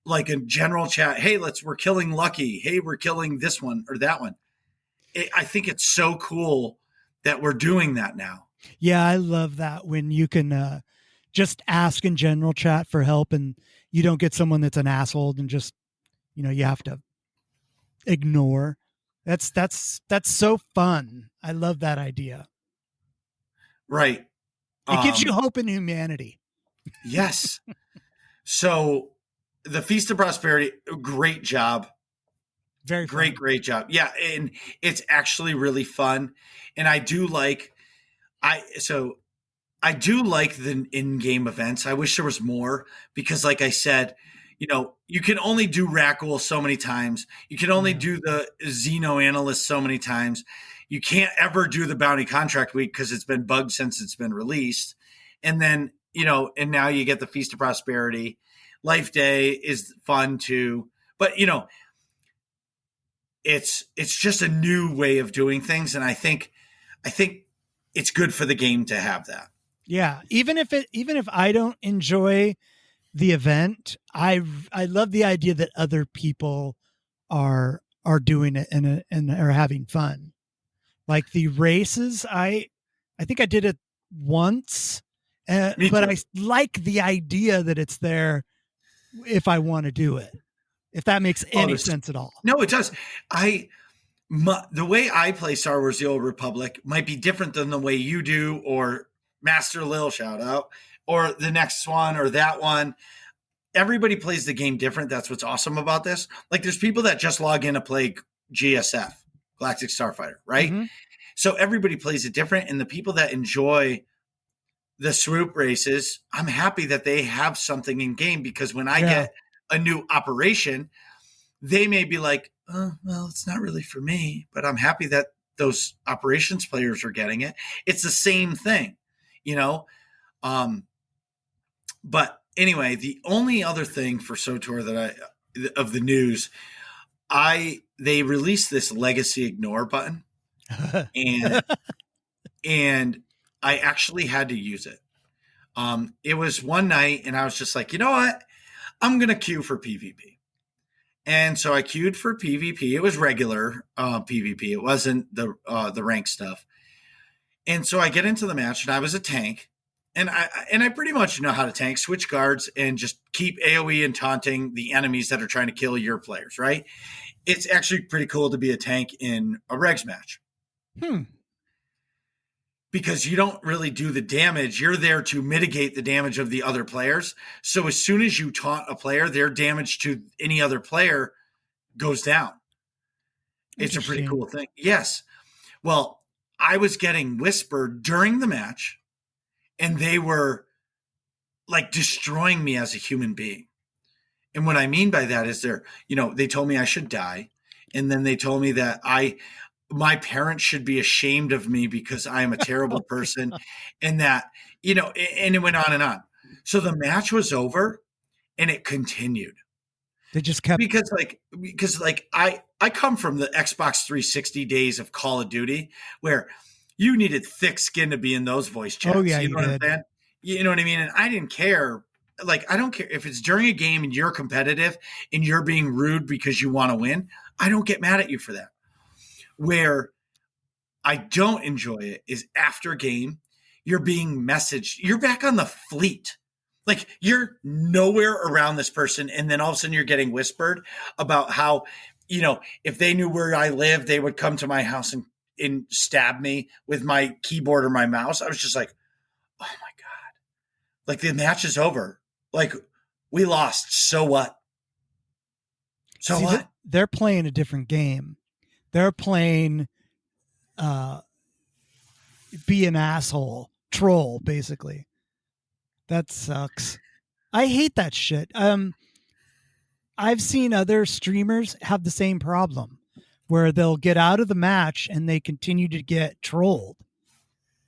like a general chat. Hey, we're killing Lucky. Hey, we're killing this one or that one. I think it's so cool that we're doing that now. Yeah, I love that when you can just ask in general chat for help, and you don't get someone that's an asshole and just you have to ignore. That's so fun. I love that idea. Right. It gives you hope in humanity. Yes. So the Feast of Prosperity, great job. Very fun. Great job. Yeah. And it's actually really fun. And I do like the in-game events. I wish there was more because like I said, you can only do Rackle so many times. You can only do the Xeno Analyst so many times. You can't ever do the Bounty Contract Week because it's been bugged since it's been released. And then, and now you get the Feast of Prosperity. Life Day is fun too. But, it's just a new way of doing things. And I think it's good for the game to have that. Yeah. Even if I don't enjoy the event, I love the idea that other people are doing it and are having fun. Like the races, I think I did it once, but I like the idea that it's there if I want to do it. If that makes any sense at all. No, it does. The way I play Star Wars: The Old Republic might be different than the way you do, or Master Lil, shout out, or the next one or that one. Everybody plays the game different. That's what's awesome about this. Like there's people that just log in to play GSF, Galactic Starfighter, right? Mm-hmm. So everybody plays it different. And the people that enjoy the swoop races, I'm happy that they have something in game, because when I get a new operation, they may be like, oh, well, it's not really for me, but I'm happy that those operations players are getting it. It's the same thing, but anyway, the only other thing for Swtor of the news, they released this legacy ignore button, and I actually had to use it. It was one night, and I was just like, you know what? I'm gonna queue for PvP, and so I queued for PvP. It was regular PvP. It wasn't the rank stuff. And so I get into the match, and I was a tank. And I pretty much know how to tank, switch guards, and just keep AoE and taunting the enemies that are trying to kill your players, right? It's actually pretty cool to be a tank in a regs match. Because you don't really do the damage. You're there to mitigate the damage of the other players. So as soon as you taunt a player, their damage to any other player goes down. It's a pretty cool thing. Yes. Well, I was getting whispered during the match, and they were like destroying me as a human being. And what I mean by that is they told me I should die. And then they told me that my parents should be ashamed of me because I am a terrible person. And that, and it went on and on. So the match was over and it continued. They just kept, because I come from the Xbox 360 days of Call of Duty where you needed thick skin to be in those voice chats. Oh yeah, you know what I'm saying? You know what I mean? And I didn't care. Like, I don't care if it's during a game and you're competitive and you're being rude because you want to win. I don't get mad at you for that. Where I don't enjoy it is after a game, you're being messaged. You're back on the fleet. Like, you're nowhere around this person. And then all of a sudden you're getting whispered about how, if they knew where I lived, they would come to my house and stab me with my keyboard or my mouse. I was just like, oh my God. Like, the match is over. Like, we lost. So what? So what? They're playing a different game. They're playing be an asshole, troll, basically. That sucks. I hate that shit. I've seen other streamers have the same problem where they'll get out of the match and they continue to get trolled.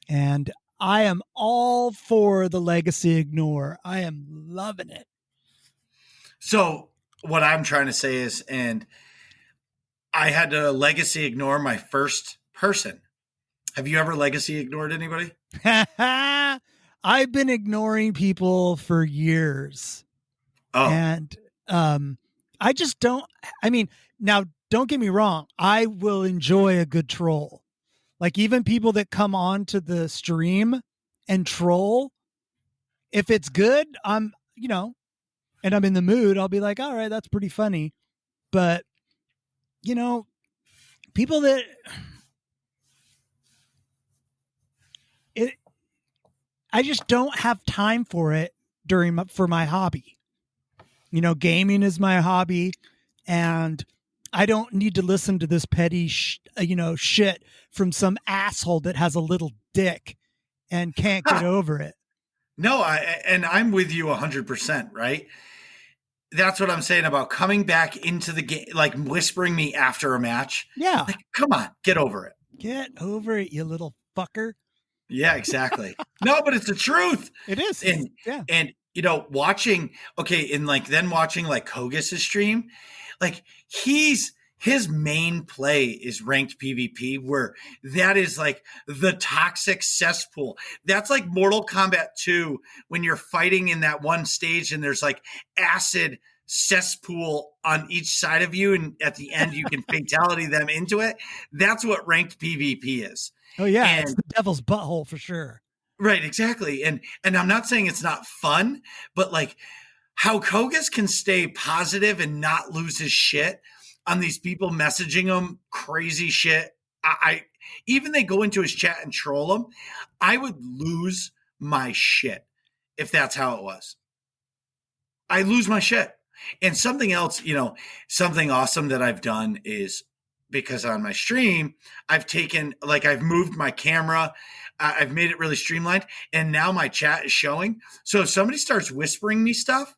And I am all for the legacy ignore. I am loving it. So what I'm trying to say is, and I had to legacy ignore my first person. Have you ever legacy ignored anybody? I've been ignoring people for years. Oh. And I just don't, now don't get me wrong. I will enjoy a good troll. Like, even people that come on to the stream and troll, if it's good, and I'm in the mood, I'll be like, all right, that's pretty funny. But, people that I just don't have time for it for my hobby. Gaming is my hobby, and I don't need to listen to this petty, shit from some asshole that has a little dick and can't get over it. No, I'm with you 100%, right? That's what I'm saying about coming back into the game, like whispering me after a match. Yeah. Like, come on, get over it. Get over it, you little fucker. Yeah, exactly. No, but it's the truth. It is. And watching like Kogus' stream, like his main play is ranked PvP, where that is like the toxic cesspool. That's like Mortal Kombat 2 when you're fighting in that one stage and there's like acid cesspool on each side of you, and at the end you can fatality them into it. That's what ranked PvP is. Oh yeah, it's the devil's butthole for sure. Right, exactly. And I'm not saying it's not fun, but like how Kogus can stay positive and not lose his shit on these people messaging him crazy shit. I even they go into his chat and troll him. I would lose my shit if that's how it was. I lose my shit. And something else, something awesome that I've done is, because on my stream, I've moved my camera. I've made it really streamlined, and now my chat is showing. So if somebody starts whispering me stuff,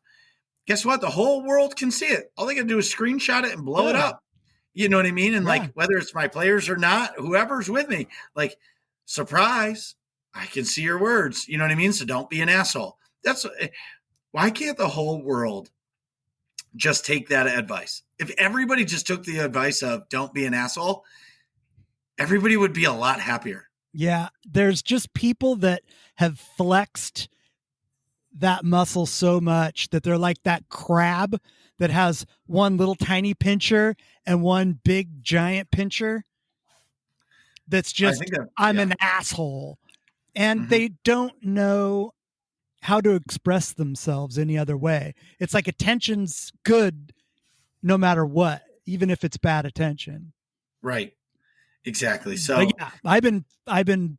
guess what? The whole world can see it. All they got to do is screenshot it and blow it up. You know what I mean? And like, whether it's my players or not, whoever's with me, like, surprise, I can see your words. You know what I mean? So don't be an asshole. Why can't the whole world just take that advice? If everybody just took the advice of don't be an asshole, everybody would be a lot happier. Yeah. There's just people that have flexed that muscle so much that they're like that crab that has one little tiny pincher and one big giant pincher. That's just, I'm an asshole. And they don't know how to express themselves any other way. It's like attention's good no matter what, even if it's bad attention. Right. Exactly. So but yeah, I've been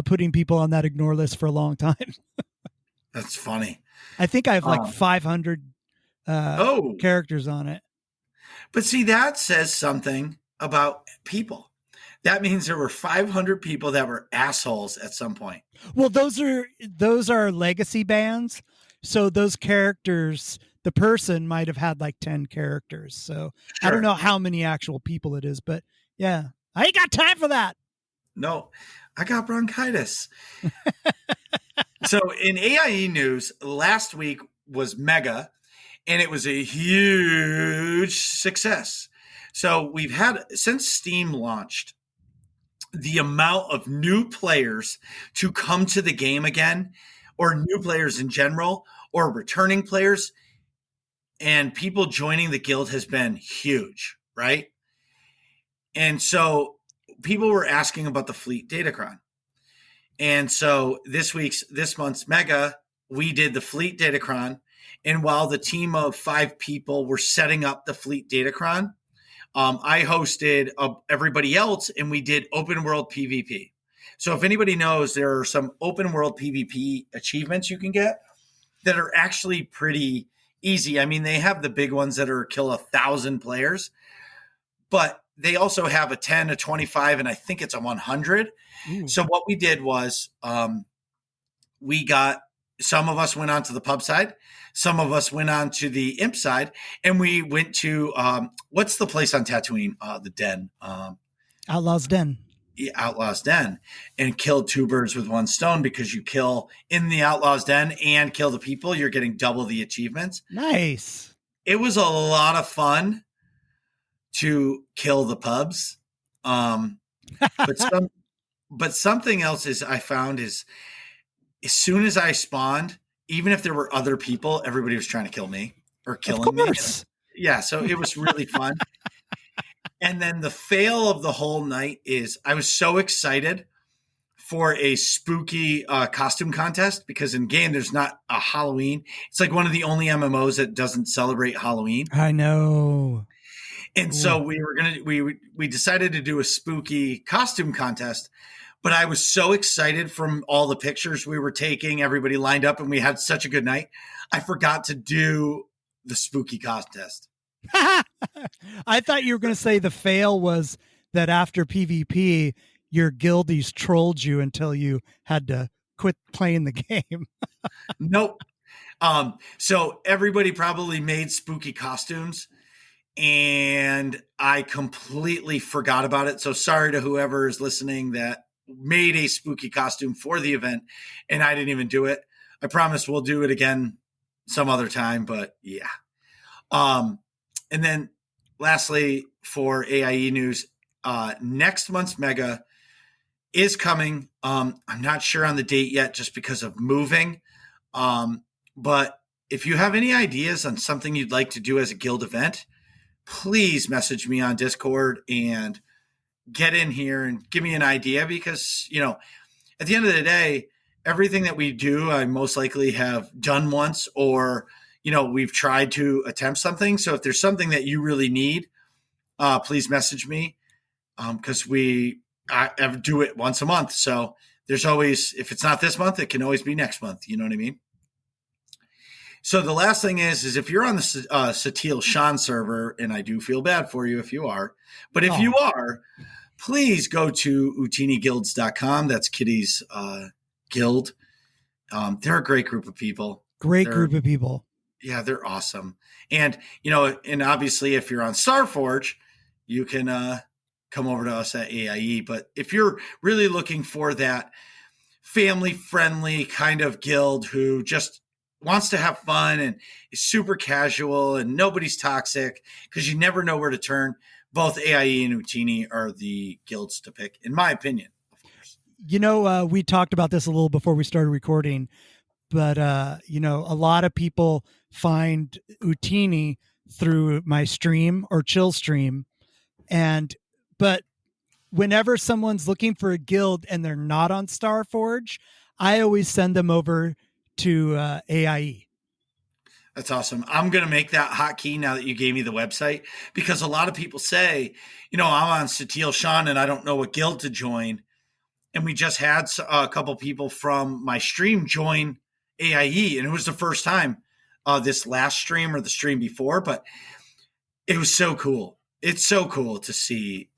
putting people on that ignore list for a long time. That's funny. I think I have like 500 characters on it. But see, that says something about people. That means there were 500 people that were assholes at some point. Well, those are legacy bands. So those characters the person might have had like 10 characters. So I Sure. don't know how many actual people it is, but yeah, I ain't got time for that. No, I got bronchitis. So in AIE news, last week was Mega, and it was a huge success. So we've had, since Steam launched, the amount of new players to come to the game again, or new players in general, or returning players, and people joining the guild has been huge, right? And so people were asking about the fleet datacron. And so this month's Mega, we did the fleet datacron. And while the team of 5 people were setting up the fleet datacron, I hosted everybody else, and we did open world PvP. So if anybody knows, there are some open world PvP achievements you can get that are actually pretty easy. I mean, they have the big ones that are kill 1,000 players, but they also have a 10, a 25, and I think it's a 100. Ooh. So what we did was we got, some of us went on to the pub side, some of us went on to the imp side, and we went to, what's the place on Tatooine? The Den. Outlaws Den. Outlaws Den, and killed 2 birds with 1 stone, because you kill in the Outlaws Den and kill the people, you're getting double the achievements. Nice. It was a lot of fun to kill the pubs. But something else is I found is, as soon as I spawned, even if there were other people, everybody was trying to kill me or killing me. Yeah, so it was really fun. And then the fail of the whole night is I was so excited for a spooky costume contest, because in game there's not a Halloween. It's like one of the only MMOs that doesn't celebrate Halloween. I know. And so we decided to do a spooky costume contest, but I was so excited from all the pictures we were taking, everybody lined up, and we had such a good night. I forgot to do the spooky contest. I thought you were going to say the fail was that after PvP, your guildies trolled you until you had to quit playing the game. Nope. So everybody probably made spooky costumes, and I completely forgot about it. So sorry to whoever is listening that made a spooky costume for the event, and I didn't even do it. I promise we'll do it again some other time, but yeah. And then lastly, for AIE news, next month's Mega is coming. I'm not sure on the date yet, just because of moving. But if you have any ideas on something you'd like to do as a guild event, please message me on Discord and get in here and give me an idea, because, you know, at the end of the day, everything that we do, I most likely have done once, or, you know, we've tried to attempt something. So if there's something that you really need, please message me, because I do it once a month. So there's always, if it's not this month, it can always be next month. You know what I mean? So the last thing is if you're on the Satil Sean server, and I do feel bad for you if you are, but if you are, please go to utiniguilds.com. That's Kitty's guild. They're a great group of people. Group of people. Yeah, they're awesome. And, you know, and obviously if you're on Starforge, you can come over to us at AIE. But if you're really looking for that family-friendly kind of guild who just wants to have fun and is super casual and nobody's toxic, because you never know where to turn, both AIE and Utini are the guilds to pick, in my opinion, of course. You know, we talked about this a little before we started recording, but, you know, a lot of people find Utini through my stream or Chill stream. But whenever someone's looking for a guild and they're not on Starforge, I always send them over to AIE. That's awesome. I'm going to make that hotkey now that you gave me the website, because a lot of people say, you know, I'm on Satil Sean and I don't know what guild to join. And we just had a couple people from my stream join AIE, and it was the first time this last stream or the stream before, but it was so cool. It's so cool to see.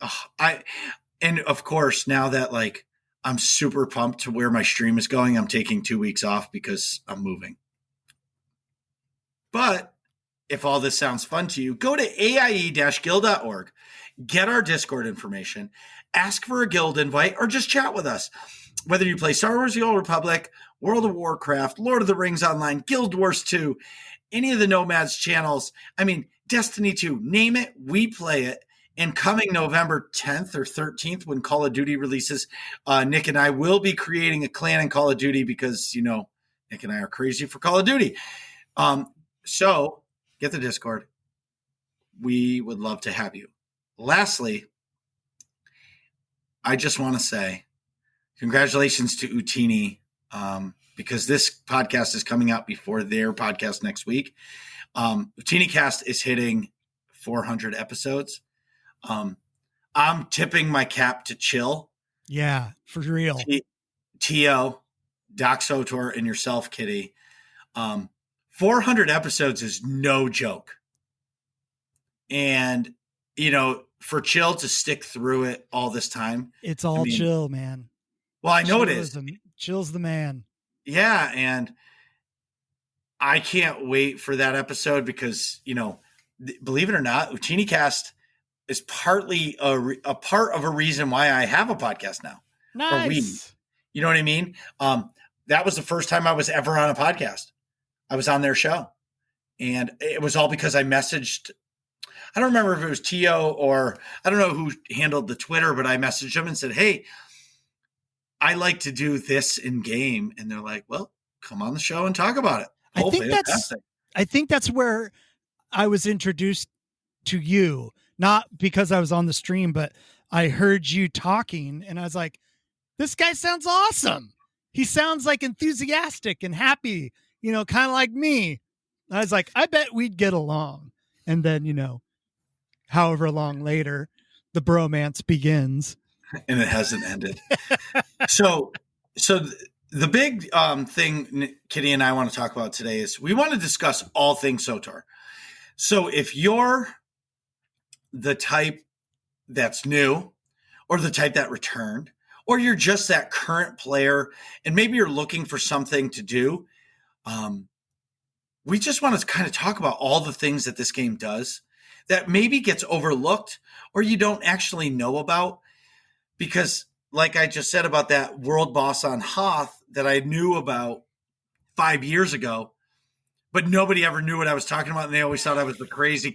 And of course, now that like I'm super pumped to where my stream is going, I'm taking 2 weeks off because I'm moving. But if all this sounds fun to you, go to aie-guild.org, get our Discord information, ask for a guild invite, or just chat with us. Whether you play Star Wars: The Old Republic, World of Warcraft, Lord of the Rings Online, Guild Wars 2, any of the Nomads channels, I mean, Destiny 2, name it, we play it. And coming November 10th or 13th, when Call of Duty releases, Nick and I will be creating a clan in Call of Duty because, Nick and I are crazy for Call of Duty. So get the Discord. We would love to have you. Lastly, I just want to say congratulations to Utini, because this podcast is coming out before their podcast next week. Utini Cast is hitting 400 episodes. I'm tipping my cap to Chill. Yeah, for real. T.O., Doc Swtor, and yourself, Kitty. 400 episodes is no joke. And, for Chill to stick through it all this time. It's all Chill, man. Well, I know it is. Chill's the man. Yeah, and I can't wait for that episode because, believe it or not, Utini Cast is partly a part of a reason why I have a podcast now. Nice. You know what I mean? That was the first time I was ever on a podcast. I was on their show. And it was all because I messaged, I don't remember if it was T.O. or I don't know who handled the Twitter, but I messaged them and said, hey, I like to do this in game. And they're like, well, come on the show and talk about it. I think that's where I was introduced to you, not because I was on the stream, but I heard you talking and I was like, this guy sounds awesome. He sounds like enthusiastic and happy, kind of like me. I was like, I bet we'd get along. And then, however long later, the bromance begins. And it hasn't ended. So the big thing Kitty and I want to talk about today is we want to discuss all things Swtor. So if you're the type that's new or the type that returned, or you're just that current player and maybe you're looking for something to do, we just want to kind of talk about all the things that this game does that maybe gets overlooked or you don't actually know about. Because like I just said about that world boss on Hoth that I knew about 5 years ago, but nobody ever knew what I was talking about. And they always thought I was the crazy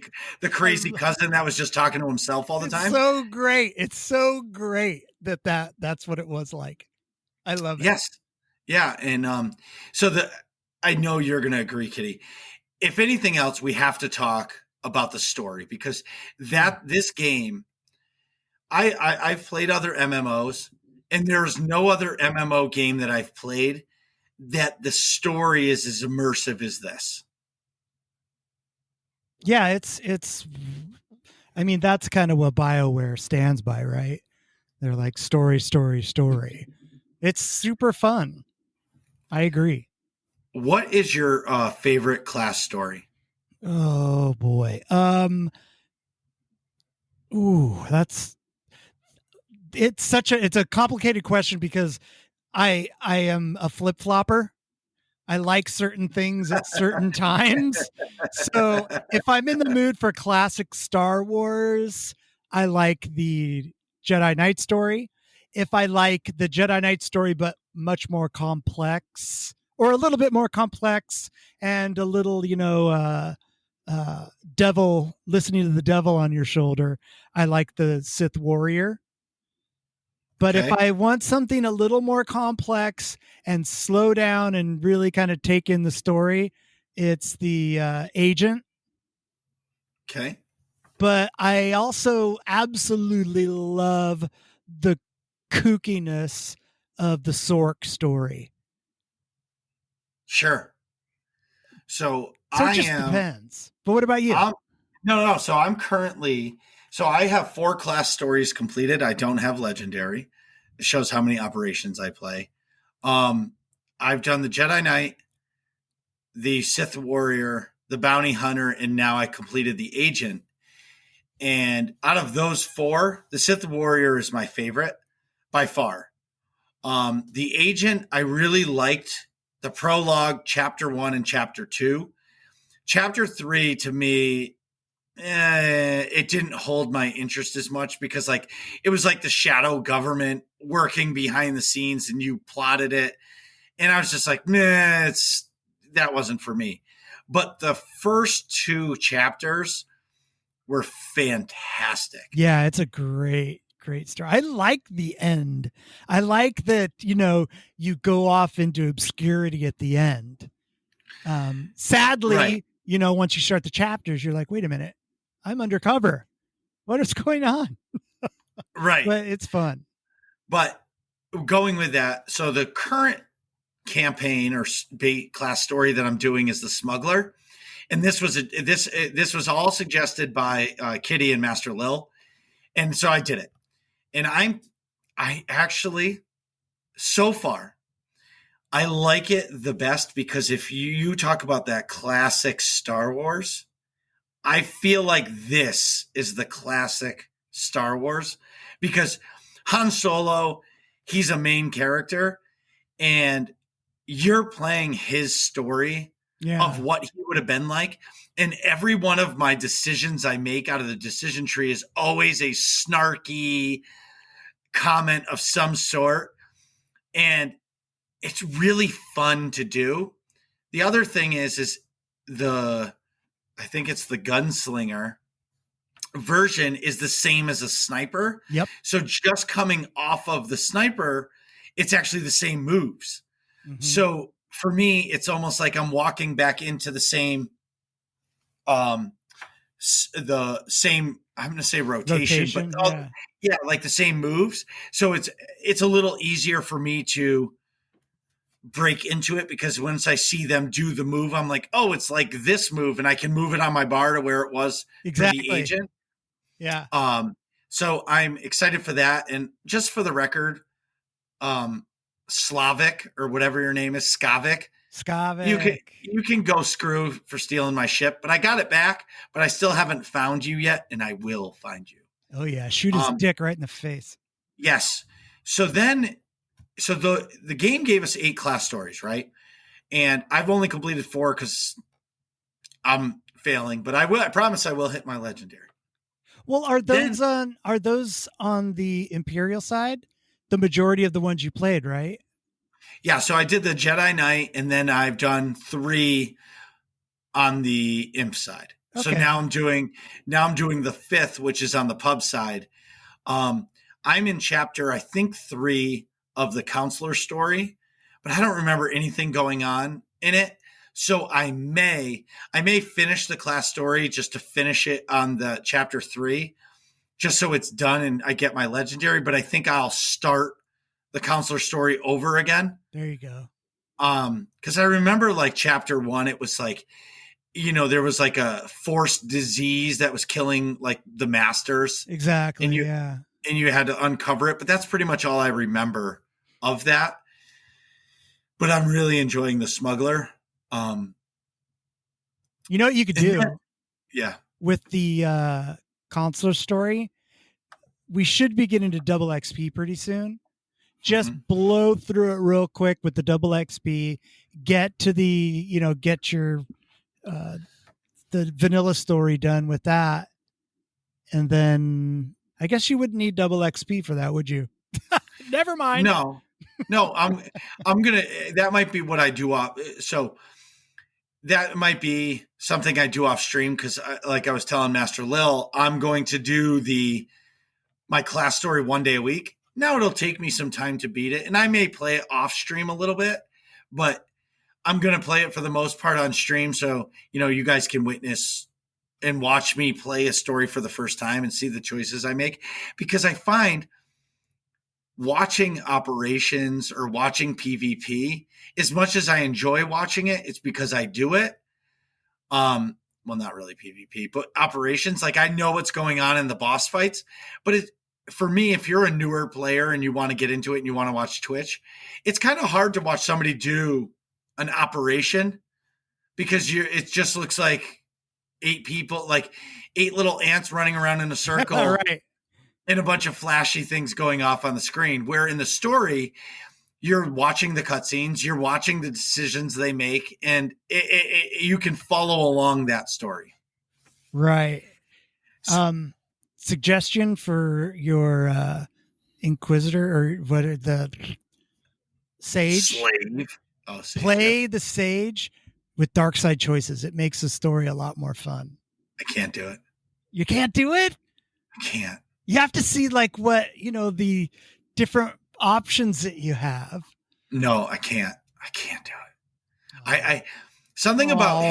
cousin that was just talking to himself all the time. So great. It's so great that's what it was like. I love it. Yes. Yeah. And I know you're going to agree, Kitty. If anything else, we have to talk about the story because this game, I've played other MMOs and there's no other MMO game that I've played that the story is as immersive as this. Yeah, it's that's kind of what BioWare stands by, right? They're like story. It's super fun. I agree. What is your favorite class story? Oh boy. It's a complicated question because I am a flip-flopper. I like certain things at certain times. So if I'm in the mood for classic Star Wars, I like the Jedi Knight story. If I like the Jedi Knight story, but much more complex or a little bit more complex and a little, devil, listening to the devil on your shoulder, I like the Sith Warrior. But Okay. if I want something a little more complex and slow down and really kind of take in the story, it's the Agent. Okay. But I also absolutely love the kookiness of the Sork story. Sure. So it just depends. But what about you? No. So I'm currently, I have 4 class stories completed. I don't have legendary. It shows how many operations I play. I've done the Jedi Knight, the Sith Warrior, the Bounty Hunter, and now I completed the Agent. And out of those 4, the Sith Warrior is my favorite by far. The Agent, I really liked the prologue, chapter 1 and chapter 2. Chapter 3 to me, it didn't hold my interest as much because like it was like the shadow government working behind the scenes and you plotted it. And I was just like, nah, that wasn't for me. But the first 2 chapters were fantastic. Yeah, it's a great story. I like the end. I like that, you go off into obscurity at the end. Sadly, Right. Once you start the chapters, you're like, wait a minute, I'm undercover. What is going on? Right. But it's fun. But going with that, so the current campaign or class story that I'm doing is the Smuggler, and this was all suggested by Kitty and Master Lil, and so I did it. And I actually, so far, I like it the best because if you talk about that classic Star Wars, I feel like this is the classic Star Wars because Han Solo, he's a main character and you're playing his story of what he would have been like. And every one of my decisions I make out of the decision tree is always a snarky comment of some sort. And it's really fun to do. The other thing is I think it's the gunslinger version is the same as a sniper. Yep. So just coming off of the sniper, it's actually the same moves. Mm-hmm. So for me, it's almost like I'm walking back into the same, I'm going to say rotation, but yeah, like the same moves. So it's a little easier for me to break into it because once I see them do the move, I'm like, oh, it's like this move, and I can move it on my bar to where it was exactly. for the agent. Yeah. So I'm excited for that. And just for the record, Slavic or whatever your name is, Skavik. You can go screw for stealing my ship, but I got it back, but I still haven't found you yet, and I will find you. Oh yeah. Shoot his dick right in the face. Yes. So the game gave us 8 class stories, right? And I've only completed 4 because I'm failing, but I promise I will hit my legendary. Well, are those on the Imperial side? The majority of the ones you played, right? Yeah, so I did the Jedi Knight, and then I've done 3 on the Imp side. Okay. So now I'm doing the 5th, which is on the pub side. I'm in chapter, I think 3 of the counselor story, but I don't remember anything going on in it. So I may finish the class story just to finish it on the chapter 3, just so it's done and I get my legendary. But I think I'll start the counselor story over again. There you go. Because I remember like chapter 1, it was like, there was like a forced disease that was killing like the masters. Exactly. And you had to uncover it. But that's pretty much all I remember of that. But I'm really enjoying the Smuggler. You know what you could do? Yeah. With the consular story, we should be getting to double XP pretty soon. Just blow through it real quick with the double XP. Get to get your the vanilla story done with that, and then I guess you wouldn't need double XP for that, would you? Never mind. No. I'm gonna. That might be what I do off. So that might be something I do off stream because, like I was telling Master Lil, I'm going to do my class story 1 day a week. Now it'll take me some time to beat it, and I may play it off stream a little bit, but I'm going to play it for the most part on stream. So, you guys can witness and watch me play a story for the first time and see the choices I make, because I find watching operations or watching PvP, as much as I enjoy watching it, it's because I do it. Well, not really PvP, but operations. Like I know what's going on in the boss fights, but for me, if you're a newer player and you want to get into it and you want to watch Twitch, it's kind of hard to watch somebody do an operation because it just looks like 8 people, like 8 little ants running around in a circle. Right. And a bunch of flashy things going off on the screen, where in the story, you're watching the cutscenes, you're watching the decisions they make, and you can follow along that story. Right. Suggestion for your Inquisitor or what are the Sage? Slave. Oh, Sage, Play the Sage with dark side choices. It makes the story a lot more fun. I can't do it. You can't do it? I can't. You have to see like what, the different options that you have. No, I can't. I can't do it. I something about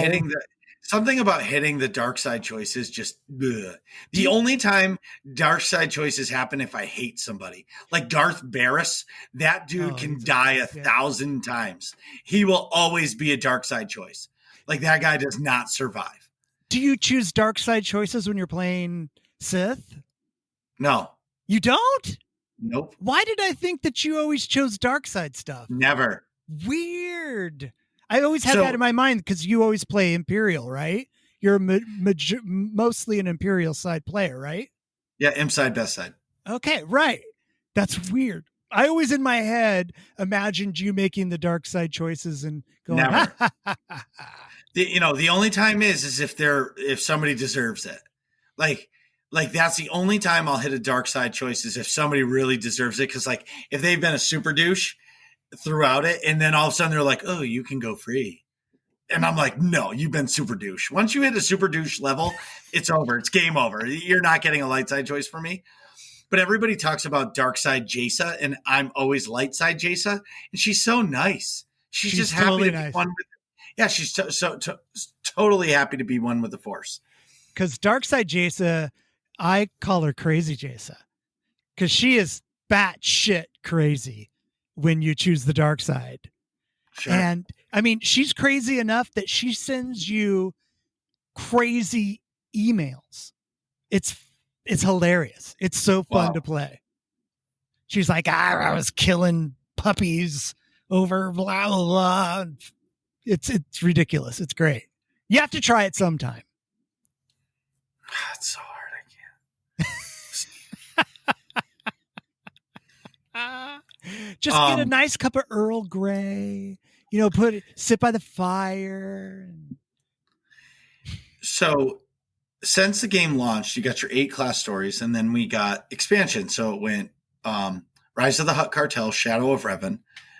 hitting the dark side choices just ugh. The only time dark side choices happen if I hate somebody. Like Darth Barris, that dude can die 1,000 times. He will always be a dark side choice. Like that guy does not survive. Do you choose dark side choices when you're playing Sith? No. You don't? Nope. Why did I think that you always chose dark side stuff? Never. Weird. I always had that in my mind because you always play Imperial, right? You're mostly an Imperial side player, right? Yeah, M side, best side. Okay, right. That's weird. I always in my head imagined you making the dark side choices and going. Never. The only time is if somebody deserves it. Like that's the only time I'll hit a dark side choice is if somebody really deserves it. Because like if they've been a super douche throughout it, and then all of a sudden they're like, "Oh, you can go free," and I'm like, "No, you've been super douche. Once you hit a super douche level, it's over. It's game over. You're not getting a light side choice from me." But everybody talks about dark side Jaisa, and I'm always light side Jaisa, and she's so nice. She's just totally happy to be one with. Yeah, she's totally happy to be one with the Force. Because dark side Jaisa, I call her crazy Jaisa, because she is batshit crazy when you choose the dark side. Sure. And I mean, she's crazy enough that she sends you crazy emails. It's hilarious. It's so fun to play. She's like, I was killing puppies over blah, blah, blah. It's ridiculous. It's great. You have to try it sometime. It's so hard. I can't. Just get a nice cup of Earl Grey, sit by the fire. So since the game launched, you got your 8 class stories, and then we got expansion. So it went Rise of the Hutt Cartel, Shadow of Revan,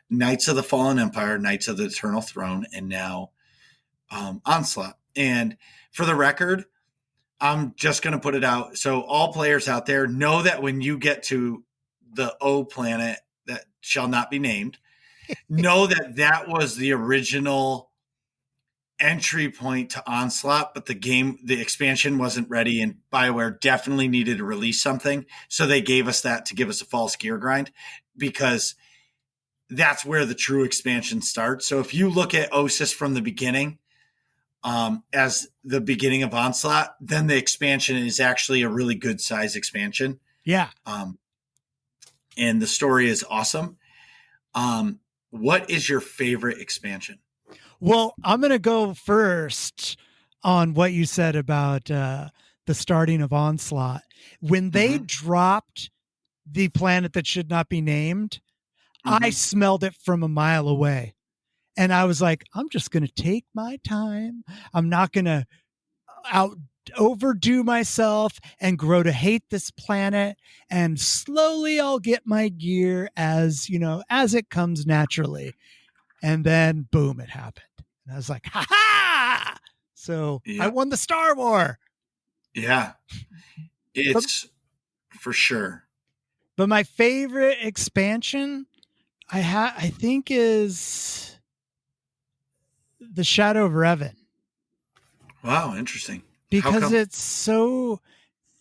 Knights of the Fallen Empire, Knights of the Eternal Throne, and now Onslaught. And for the record, I'm just going to put it out. So all players out there know that when you get to the O planet that shall not be named, know that was the original entry point to Onslaught, but the expansion wasn't ready, and BioWare definitely needed to release something. So they gave us that to give us a false gear grind, because that's where the true expansion starts. So if you look at OSIS from the beginning as the beginning of Onslaught, then the expansion is actually a really good size expansion. Yeah. And the story is awesome. What is your favorite expansion? Well, I'm going to go first on what you said about the starting of Onslaught. When they dropped the planet that should not be named, I smelled it from a mile away. And I was like, I'm just going to take my time. I'm not going to overdo myself and grow to hate this planet. And slowly I'll get my gear as it comes naturally. And then boom, it happened. And I was like, ha ha! So I won the Star War. Yeah, it's for sure. But my favorite expansion I think is the Shadow of Revan. Wow, interesting. Because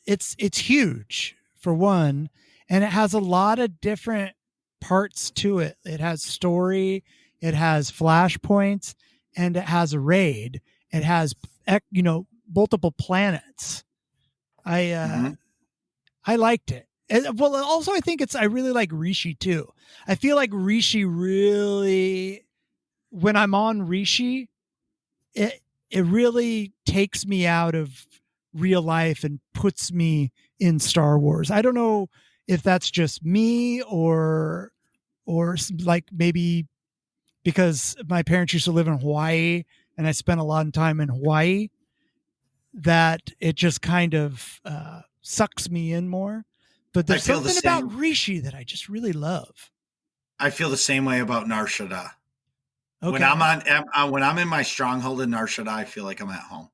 it's huge for one, and it has a lot of different parts to it. It has story, it has flashpoints, and it has a raid. It has multiple planets. I liked it. Well, also I think I really like Rishi too. I feel like Rishi really, when I'm on Rishi, it really takes me out of real life and puts me in Star Wars. I don't know if that's just me or or like maybe because my parents used to live in Hawaii and I spent a lot of time in Hawaii, that it just kind of sucks me in more. But I there's feel the something about same. Rishi that I just really love. I feel the same way about Nar Shaddaa. Okay. When I'm in my stronghold in Nar Shaddaa, I feel like I'm at home.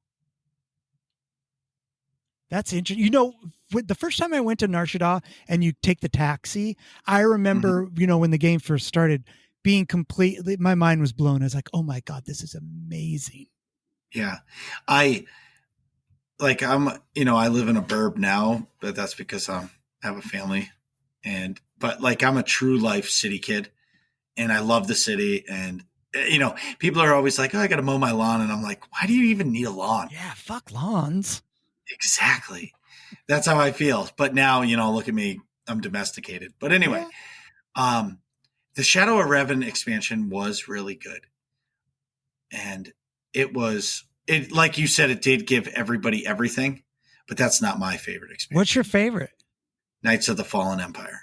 That's interesting. You know, the first time I went to Nar Shaddaa and you take the taxi, I remember, you know, when the game first started, being completely, my mind was blown. I was like, oh my God, this is amazing. Yeah. I live in a burb now, but that's because I have a family, but I'm a true life city kid, and I love the city. And people are always like, "Oh, I got to mow my lawn," and I'm like, "Why do you even need a lawn?" Yeah, fuck lawns. Exactly. That's how I feel. But now, look at me, I'm domesticated. But anyway, the Shadow of Revan expansion was really good, and it like you said, it did give everybody everything, but that's not my favorite expansion. What's your favorite? Knights of the Fallen Empire.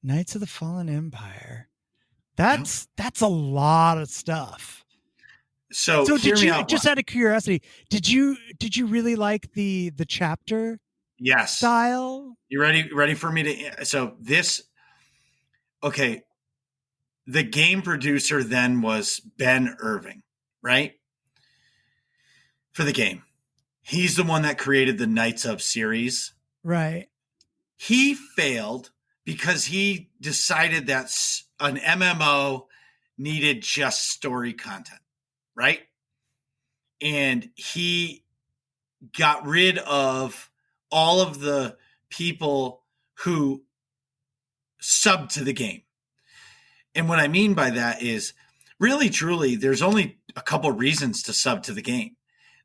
Knights of the Fallen Empire. That's a lot of stuff. So hear did me you, out. just out of curiosity, did you really like the chapter Yes. style? You ready for me to? So this, okay. The game producer then was Ben Irving, right? For the game. He's the one that created the Knights of series. Right. He failed because he decided that an MMO needed just story content, right? And he got rid of all of the people who sub to the game. And what I mean by that is really, truly, there's only a couple reasons to sub to the game.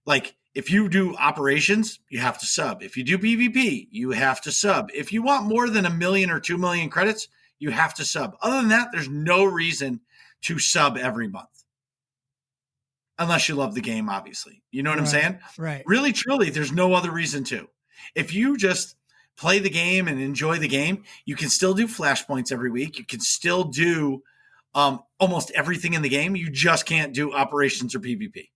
Like if you do operations, you have to sub. If you do PvP, you have to sub. If you want more than 1 million or 2 million credits, you have to sub. Other than that, there's no reason to sub every month. Unless you love the game, obviously. You know what I'm saying? Right. Really, truly, there's no other reason to. If you just play the game and enjoy the game, you can still do flashpoints every week. You can still do almost everything in the game. You just can't do operations or PvP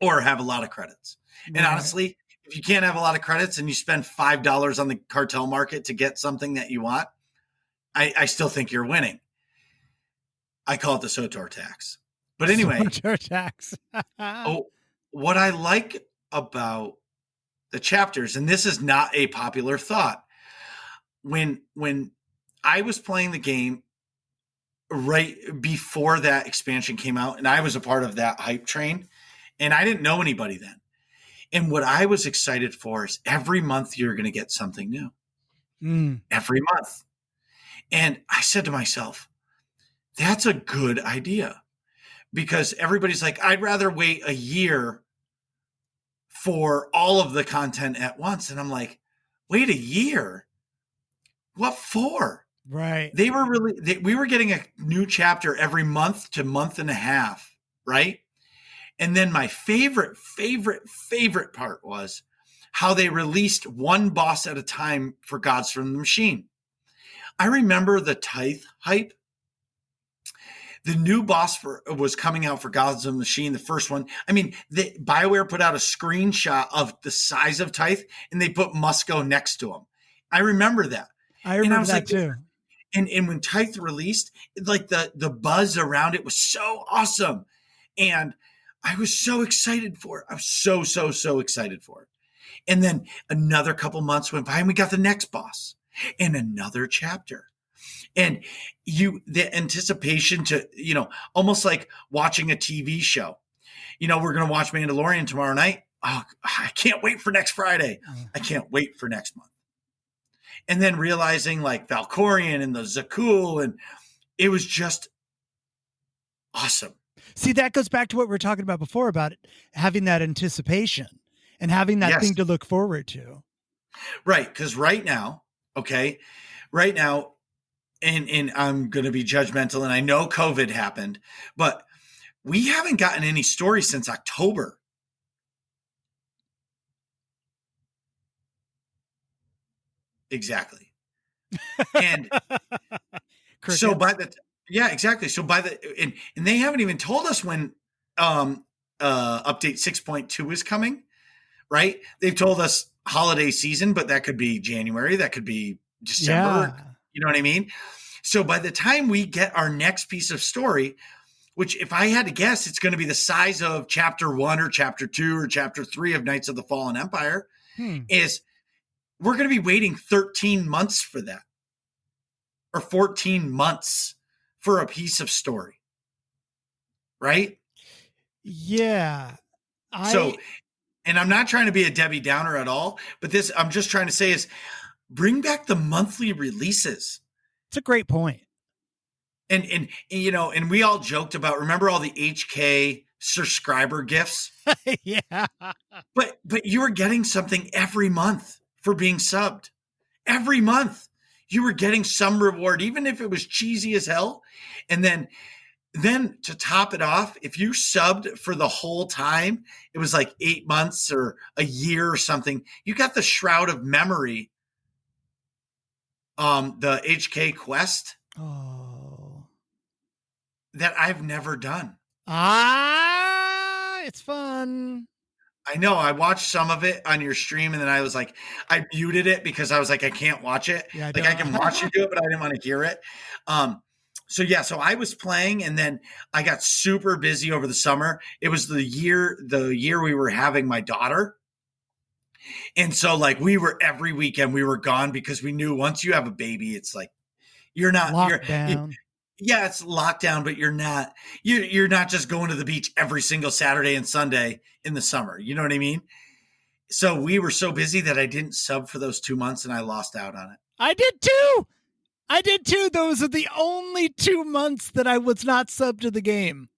or have a lot of credits. Right. And honestly, if you can't have a lot of credits and you spend $5 on the cartel market to get something that you want, I still think you're winning. I call it the Swtor tax. But anyway, Swtor tax. What I like about the chapters, and this is not a popular thought, when I was playing the game right before that expansion came out, and I was a part of that hype train, and I didn't know anybody then. And what I was excited for is every month you're going to get something new. Every month. And I said to myself, that's a good idea. Because everybody's like, I'd rather wait a year for all of the content at once. And I'm like, wait a year? What for? Right. We were getting a new chapter every month to month and a half, right? And then my favorite part was how they released one boss at a time for Gods from the Machine. I remember the Tithe hype. The new boss was coming out for Gods of the Machine, the first one. I mean, BioWare put out a screenshot of the size of Tithe, and they put Musco next to him. I remember that. I remember that too. And when Tithe released, like the buzz around it was so awesome. And I was so excited for it. I was so excited for it. And then another couple months went by, and we got the next boss and another chapter. And the anticipation to, almost like watching a TV show. We're going to watch Mandalorian tomorrow night. Oh, I can't wait for next Friday. I can't wait for next month. And then realizing like Valkorion and the Zakul, and it was just awesome. See, that goes back to what we were talking about before about it, having that anticipation and having that thing to look forward to. Right. Because right now, and I'm going to be judgmental, and I know COVID happened, but we haven't gotten any stories since October. Exactly. And So Crickets. yeah, exactly. So and they haven't even told us when update 6.2 is coming, right? They've told us holiday season, but that could be January, that could be December. Yeah. You know what I mean? So by the time we get our next piece of story, which if I had to guess, it's going to be the size of chapter 1 or chapter 2 or chapter 3 of Knights of the Fallen Empire, is we're going to be waiting 13 months for that, or 14 months for a piece of story. Right? Yeah. So, and I'm not trying to be a Debbie Downer at all, but this I'm just trying to say is bring back the monthly releases. It's a great point. And you know, and we all joked about, remember all the HK subscriber gifts? Yeah. But you were getting something every month for being subbed. Every month you were getting some reward, even if it was cheesy as hell. And then to top it off, if you subbed for the whole time, it was like 8 months or a year or something, you got the Shroud of Memory, the HK quest. Oh. That I've never done. It's fun. I know. I watched some of it on your stream, and then I was like, I muted it because I was like, I can't watch it. Yeah, I can watch you do it, but I didn't want to hear it. So I was playing, and then I got super busy over the summer. It was the year we were having my daughter. And so like every weekend we were gone, because we knew once you have a baby, it's like, you're not lockdown. Yeah, it's lockdown, but you're not just going to the beach every single Saturday and Sunday in the summer. You know what I mean? So we were so busy that I didn't sub for those 2 months, and I lost out on it. I did too. Those are the only 2 months that I was not subbed to the game.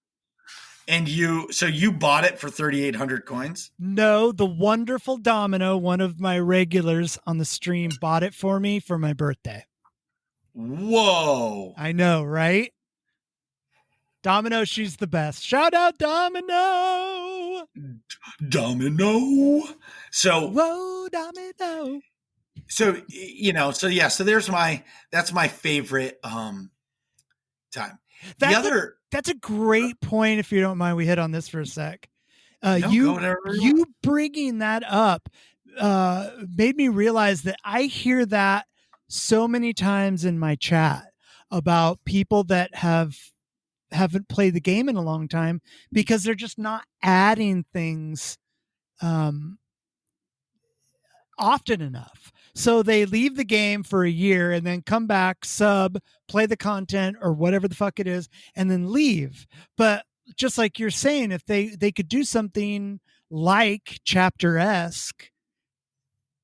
And you bought it for 3,800 coins? No, the wonderful Domino, one of my regulars on the stream, bought it for me for my birthday. Whoa. I know, right? Domino, she's the best. Shout out Domino. Domino. So whoa, Domino. So that's my favorite time. That's a great point. If you don't mind, we hit on this for a sec. You bringing that up made me realize that I hear that so many times in my chat about people that haven't played the game in a long time because they're just not adding things often enough. So they leave the game for a year and then come back, sub, play the content or whatever the fuck it is, and then leave. But just like you're saying, if they could do something like chapter-esque,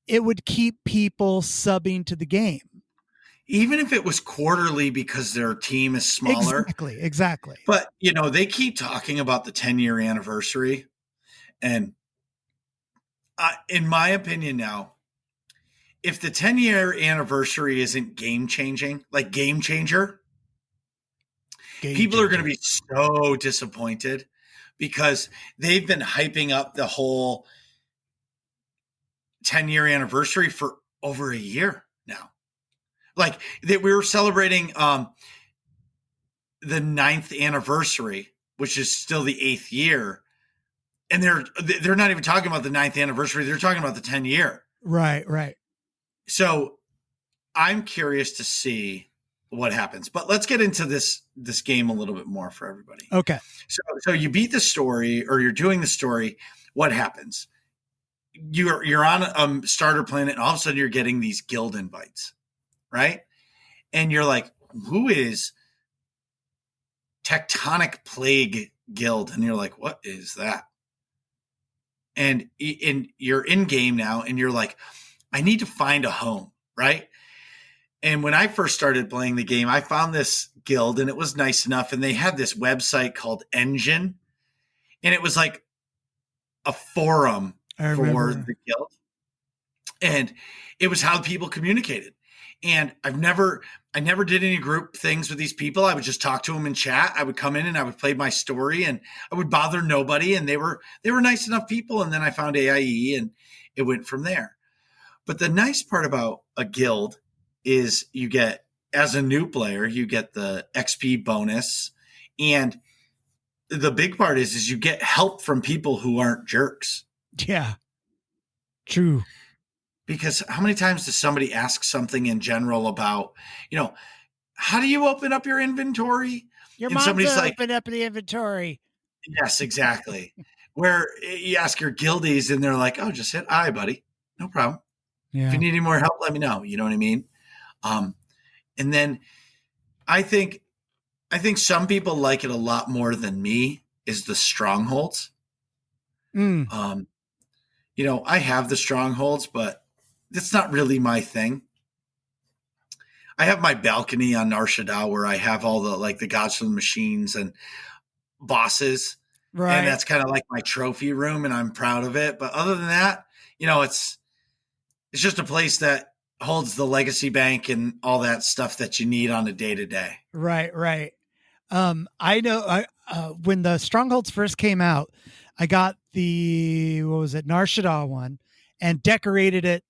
it would keep people subbing to the game. Even if it was quarterly because their team is smaller. Exactly. But, they keep talking about the 10-year anniversary. And in my opinion now, if the 10-year anniversary isn't game-changing, like Game Changer, people are going to be so disappointed because they've been hyping up the whole 10-year anniversary for over a year now. Like we were celebrating the 9th anniversary, which is still the 8th year. And they're not even talking about the 9th anniversary. They're talking about the 10-year. Right. So I'm curious to see what happens. But let's get into this game a little bit more for everybody. Okay. So you beat the story, or you're doing the story. What happens? You're on a starter planet, and all of a sudden you're getting these guild invites, right? And you're like, who is Tectonic Plague Guild? And you're like, what is that? And you're in game now, and you're like, I need to find a home, right? And when I first started playing the game, I found this guild, and it was nice enough. And they had this website called Engine, and it was like a forum for the guild. And it was how people communicated. And I never did any group things with these people. I would just talk to them in chat. I would come in and I would play my story, and I would bother nobody. And they were nice enough people. And then I found AIE, and it went from there. But the nice part about a guild is you get as a new player, you get the XP bonus, and the big part is you get help from people who aren't jerks. Yeah. True. Because how many times does somebody ask something in general about, how do you open up your inventory? Your And mom's somebody's like, open up the inventory. yes, exactly. Where you ask your guildies and they're like, oh, just hit I, buddy. No problem. Yeah. If you need any more help, let me know. You know what I mean? And then I think some people like it a lot more than me is the strongholds. Mm. I have the strongholds, but that's not really my thing. I have my balcony on Nar Shaddaa where I have all the gods from the machines and bosses. Right. And that's kind of like my trophy room, and I'm proud of it. But other than that, it's just a place that holds the legacy bank and all that stuff that you need on a day to day. Right. I know when the strongholds first came out, I got the, Nar Shaddaa one and decorated it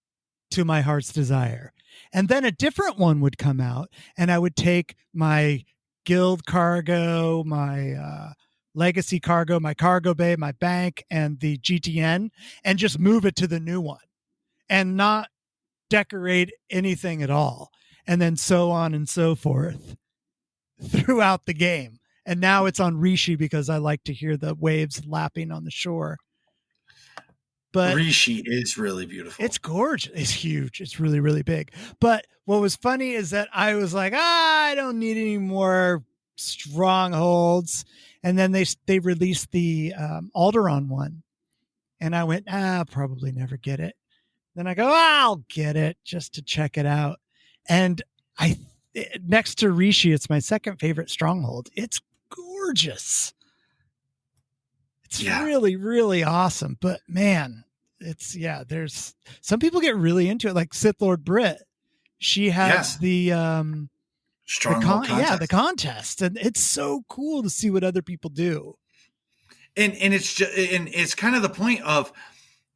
to my heart's desire. And then a different one would come out and I would take my guild cargo, my legacy cargo, my cargo bay, my bank, and the GTN and just move it to the new one and not decorate anything at all. And then so on and so forth throughout the game. And now it's on Rishi because I like to hear the waves lapping on the shore. But Rishi is really beautiful. It's gorgeous. It's huge. It's really, really big. But what was funny is that I was like, I don't need any more strongholds. And then they released the Alderaan one. And I went, I'll probably never get it. Then I go, I'll get it just to check it out. And next to Rishi, it's my second favorite stronghold. It's gorgeous. It's really, really awesome. But man, there's some people get really into it. Like Sith Lord Brit. She has the stronghold contest. The contest. And it's so cool to see what other people do. And it's kind of the point of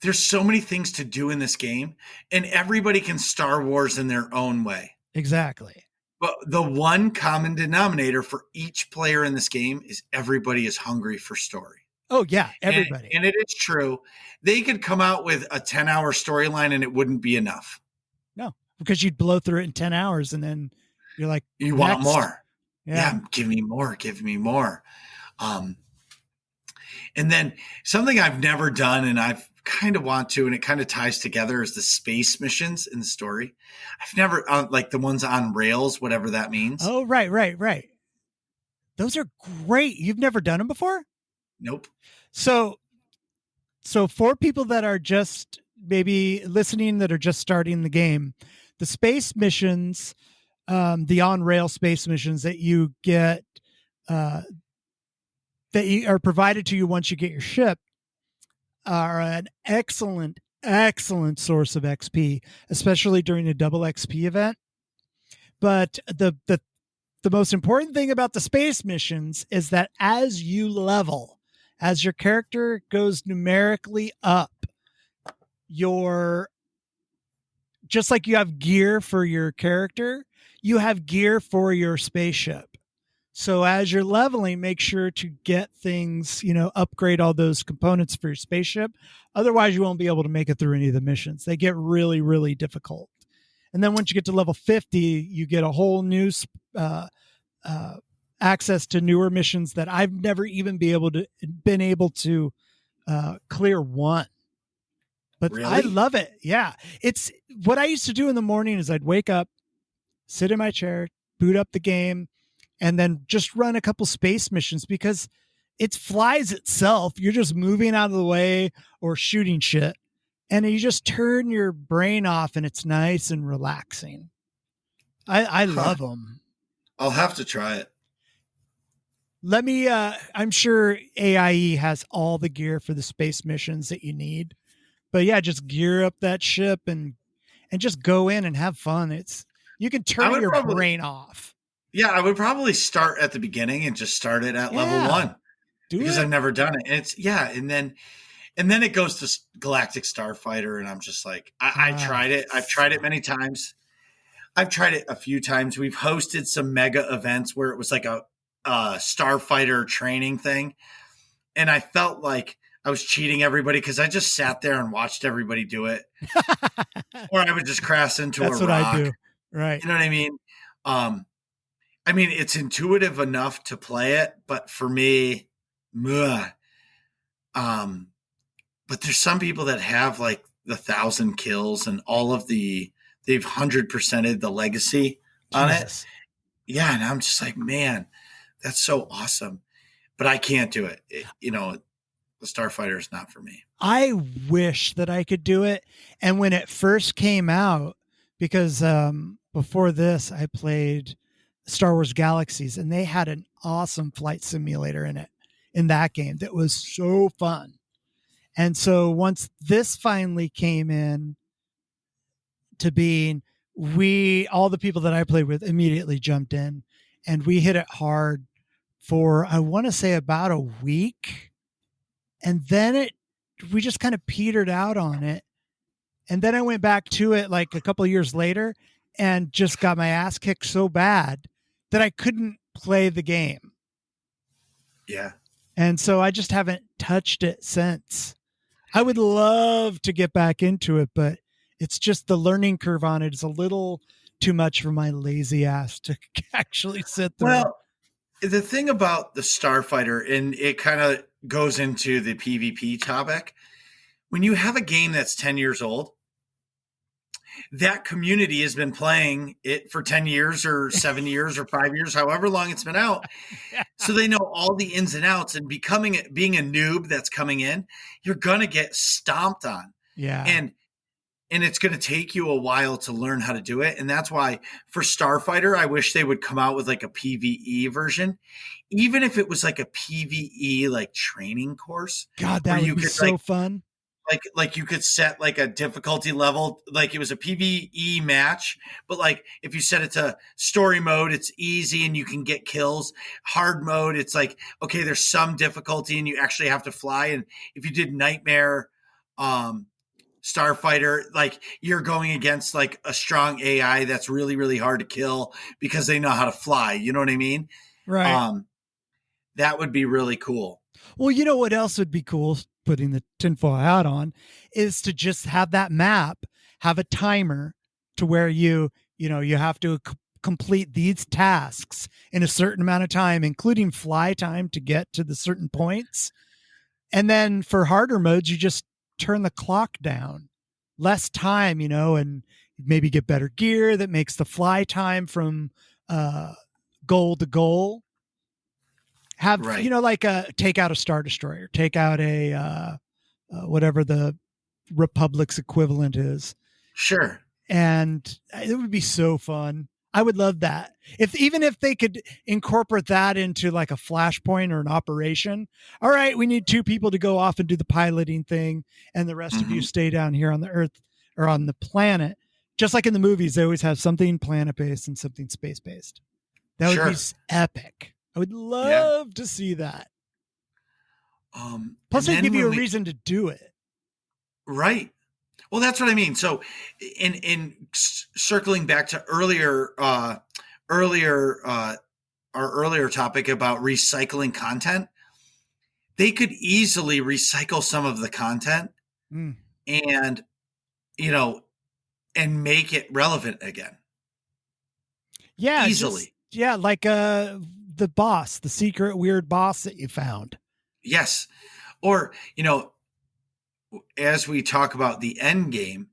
there's so many things to do in this game, and everybody can Star Wars in their own way. Exactly. But the one common denominator for each player in this game is everybody is hungry for story. Oh, yeah, everybody. And it is true. They could come out with a 10-hour storyline and it wouldn't be enough. No, because you'd blow through it in 10 hours and then you're like, you want more. Yeah, give me more. And then something I've never done and I've kind of want to, and it kind of ties together, is the space missions in the story. I've never, like the ones on rails, whatever that means. Oh, right. Those are great. You've never done them before? Nope. So for people that are just maybe listening that are just starting the game, the space missions, the on-rail space missions that you get, that are provided to you once you get your ship, are an excellent source of XP, especially during a double XP event. But the most important thing about the space missions is that as you level, as your character goes numerically up, just like you have gear for your character, you have gear for your spaceship. So as you're leveling, make sure to get things, upgrade all those components for your spaceship. Otherwise, you won't be able to make it through any of the missions. They get really, really difficult. And then once you get to level 50, you get a whole new access to newer missions that I've never even been able to clear one. But really? I love it. Yeah. It's what I used to do in the morning is I'd wake up, sit in my chair, boot up the game, and then just run a couple space missions because it flies itself. You're just moving out of the way or shooting shit. And you just turn your brain off and it's nice and relaxing. I love them. I'll have to try it. I'm sure AIE has all the gear for the space missions that you need. But yeah, just gear up that ship and just go in and have fun. You can turn your brain off. Yeah, I would probably start at the beginning and just start it at level 1 because I've never done it. And and then it goes to Galactic Starfighter, and I'm just like, I tried it. I've tried it many times. I've tried it a few times. We've hosted some mega events where it was like a starfighter training thing. And I felt like I was cheating everybody because I just sat there and watched everybody do it. Or I would just crash into That's a what rock. I do. Right. You know what I mean? I mean, it's intuitive enough to play it, but for me, but there's some people that have like the 1,000 kills and all of they've 100%ed the legacy on Jesus. it. Yeah. And I'm just like, man, that's so awesome. But I can't do it. The Starfighter is not for me. I wish that I could do it. And when it first came out, because before this, I played Star Wars Galaxies, and they had an awesome flight simulator in that game that was so fun. And so once this finally came in to being, all the people that I played with immediately jumped in, and we hit it hard for, I want to say, about a week. And then we just kind of petered out on it. And then I went back to it like a couple of years later and just got my ass kicked so bad that I couldn't play the game. Yeah. And so I just haven't touched it since. I would love to get back into it, but it's just the learning curve on it is a little too much for my lazy ass to actually sit there. Well, the thing about the Starfighter, and it kind of goes into the PvP topic, when you have a game that's 10 years old, that community has been playing it for 10 years or 7 years or 5 years, however long it's been out. Yeah. So they know all the ins and outs, and being a noob that's coming in, you're going to get stomped on. Yeah. And it's going to take you a while to learn how to do it. And that's why for Starfighter, I wish they would come out with like a PvE version, even if it was like a PvE like training course. God, that would be so fun. Like you could set like a difficulty level, like it was a PvE match, but like if you set it to story mode, it's easy and you can get kills. Hard mode, it's like, okay, there's some difficulty and you actually have to fly. And if you did Nightmare, Starfighter, like you're going against like a strong AI that's really, really hard to kill because they know how to fly. You know what I mean? Right. That would be really cool. Well, you know what else would be cool, putting the tinfoil hat on, is to just have that map have a timer to where you have to complete these tasks in a certain amount of time, including fly time to get to the certain points. And then for harder modes, you just turn the clock down, less time, and maybe get better gear that makes the fly time from goal to goal. Have, right. Like take out a Star Destroyer, take out a whatever the Republic's equivalent is. Sure. And it would be so fun. I would love that. Even if they could incorporate that into like a flashpoint or an operation. All right, we need 2 people to go off and do the piloting thing, and the rest of you stay down here on the Earth or on the planet. Just like in the movies, they always have something planet-based and something space-based. That would be epic. I would love to see that. Plus, they give you a reason to do it. Right. Well, that's what I mean. So in circling back to our earlier topic about recycling content, they could easily recycle some of the content and make it relevant again. Yeah. Easily. Like the boss, the secret weird boss that you found. Yes. Or, as we talk about the end game,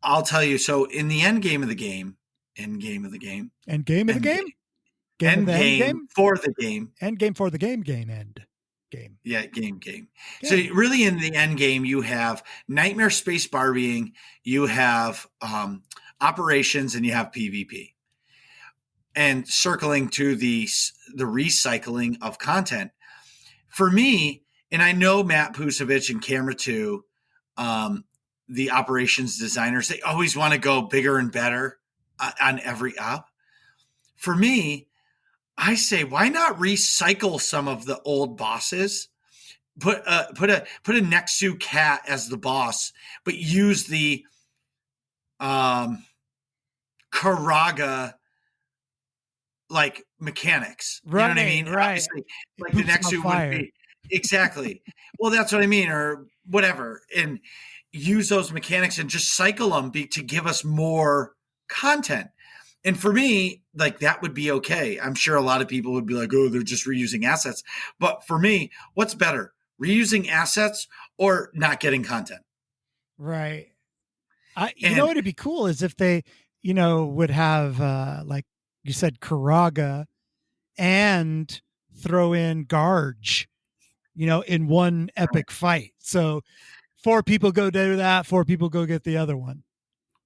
I'll tell you. So in the end game for the game. Yeah, game. So really in the end game, you have Nightmare Space Barbieing, you have operations, and you have PvP. And circling to the recycling of content. For me, and I know Matt Pusevich and Camera 2, the operations designers, they always want to go bigger and better on every op. For me, I say, why not recycle some of the old bosses? Put a Nexu cat as the boss, but use the Karaga like mechanics. You know what I mean? Right. Obviously, like the Poops next on suit fire. would be exactly. Well, that's what I mean, or whatever, and use those mechanics and just cycle them to give us more content. And for me, like that would be okay. I'm sure a lot of people would be like, "Oh, they're just reusing assets." But for me, what's better, reusing assets or not getting content? Right. You And know what would be cool is if they, would have like you said, Karaga and throw in Garge, in one epic fight. So 4 people go do that, 4 people go get the other one.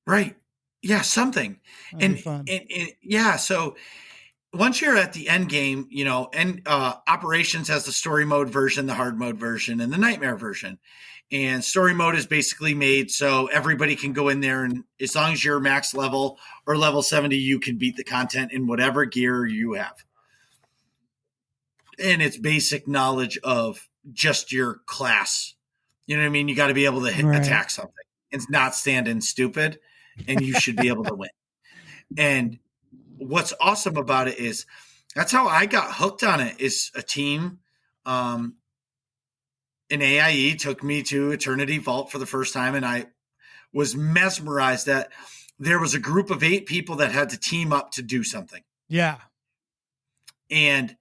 right, yeah, something, That'd be fun. and yeah. So once you're at the end game, and operations has the story mode version, the hard mode version, and the nightmare version. And story mode is basically made so everybody can go in there, and as long as you're max level or level 70, you can beat the content in whatever gear you have. And it's basic knowledge of just your class. You know what I mean? You got to be able to attack something and not stand in stupid, and you should be able to win. And what's awesome about it is that's how I got hooked on it. Is a team in AIE took me to Eternity Vault for the first time, and I was mesmerized that there was a group of 8 people that had to team up to do something. Yeah. And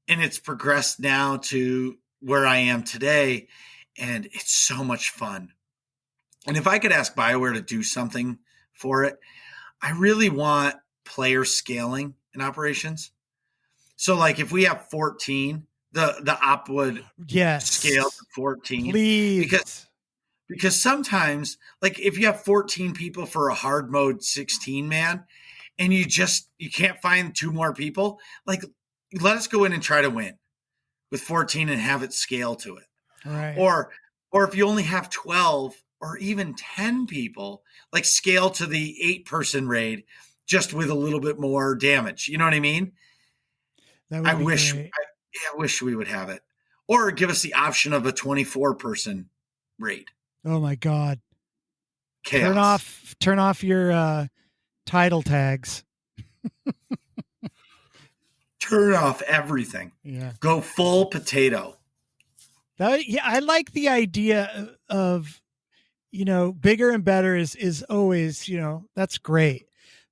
it's progressed now to where I am today, and it's so much fun. And if I could ask BioWare to do something for it, I really want player scaling in operations. So like if we have 14, the op would scale to 14. Please. Because sometimes, like if you have 14 people for a hard mode 16 man, and you can't find 2 more people, like let us go in and try to win with 14 and have it scale to it. Right. Or if you only have 12 or even 10 people, like scale to the 8-person raid just with a little bit more damage. You know what I mean? That would be great. I wish we would have it. Or give us the option of a 24-person raid. Oh my God. Chaos. Turn off your title tags. Turn off everything. Yeah. Go full potato. I like the idea of, bigger and better is always, that's great.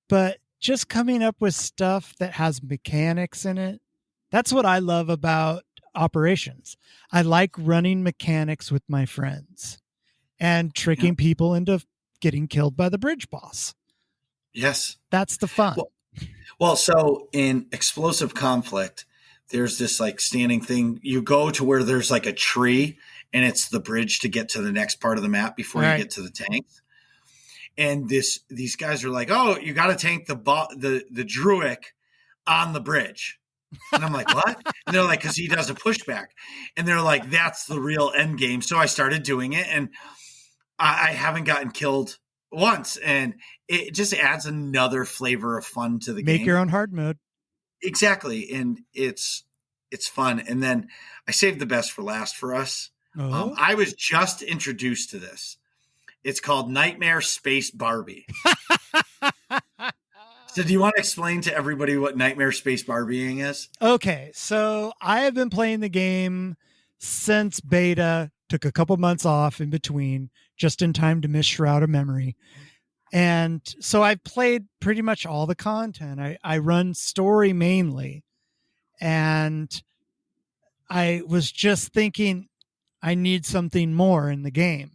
But just coming up with stuff that has mechanics in it, that's what I love about operations. I like running mechanics with my friends and tricking people into getting killed by the bridge boss. Yes. That's the fun. Well, so in explosive conflict, there's this like standing thing. You go to where there's like a tree, and it's the bridge to get to the next part of the map before you get to the tanks. And these guys are like, "Oh, you got to tank the Druid on the bridge." And I'm like, "What?" And they're like, "Because he does a pushback." And they're like, "That's the real end game." So I started doing it, and I haven't gotten killed once, and it just adds another flavor of fun to the game. Make your own hard mode. Exactly, and it's fun. And then I saved the best for last for us. Oh. I was just introduced to this. It's called Nightmare Space Barbie. So do you want to explain to everybody what Nightmare Space Barbieing is? Okay, so I have been playing the game since beta, took a couple months off in between, just in time to miss Shroud of Memory. And so I've played pretty much all the content. I run story mainly. And I was just thinking I need something more in the game.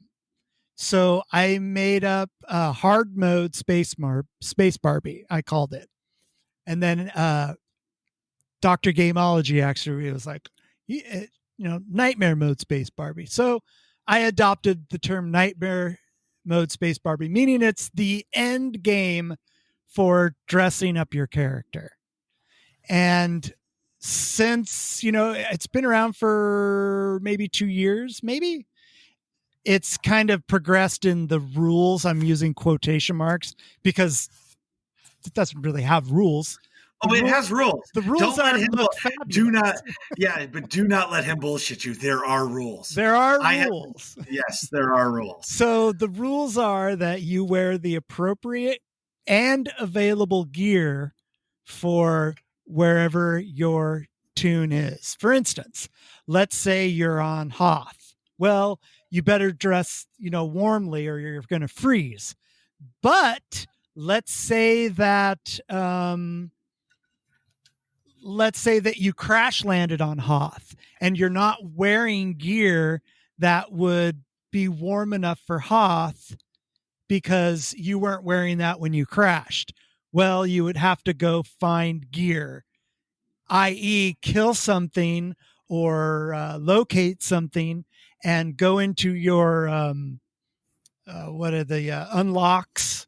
So I made up a hard mode Space Barbie, I called it. And then Dr. Gameology actually was like, nightmare mode Space Barbie. So I adopted the term nightmare mode Space Barbie, meaning it's the end game for dressing up your character. And since, it's been around for maybe 2 years, maybe, it's kind of progressed in the rules. I'm using quotation marks because it doesn't really have rules. It has rules. The rules Don't let him do not. Yeah, but do not let him bullshit you. There are rules. There are rules. Yes, there are rules. So the rules are that you wear the appropriate and available gear for wherever your tune is. For instance, let's say you're on Hoth. Well, you better dress, warmly or you're going to freeze. But let's say that you crash landed on Hoth and you're not wearing gear that would be warm enough for Hoth because you weren't wearing that when you crashed. Well, you would have to go find gear, i.e., kill something or locate something and go into your unlocks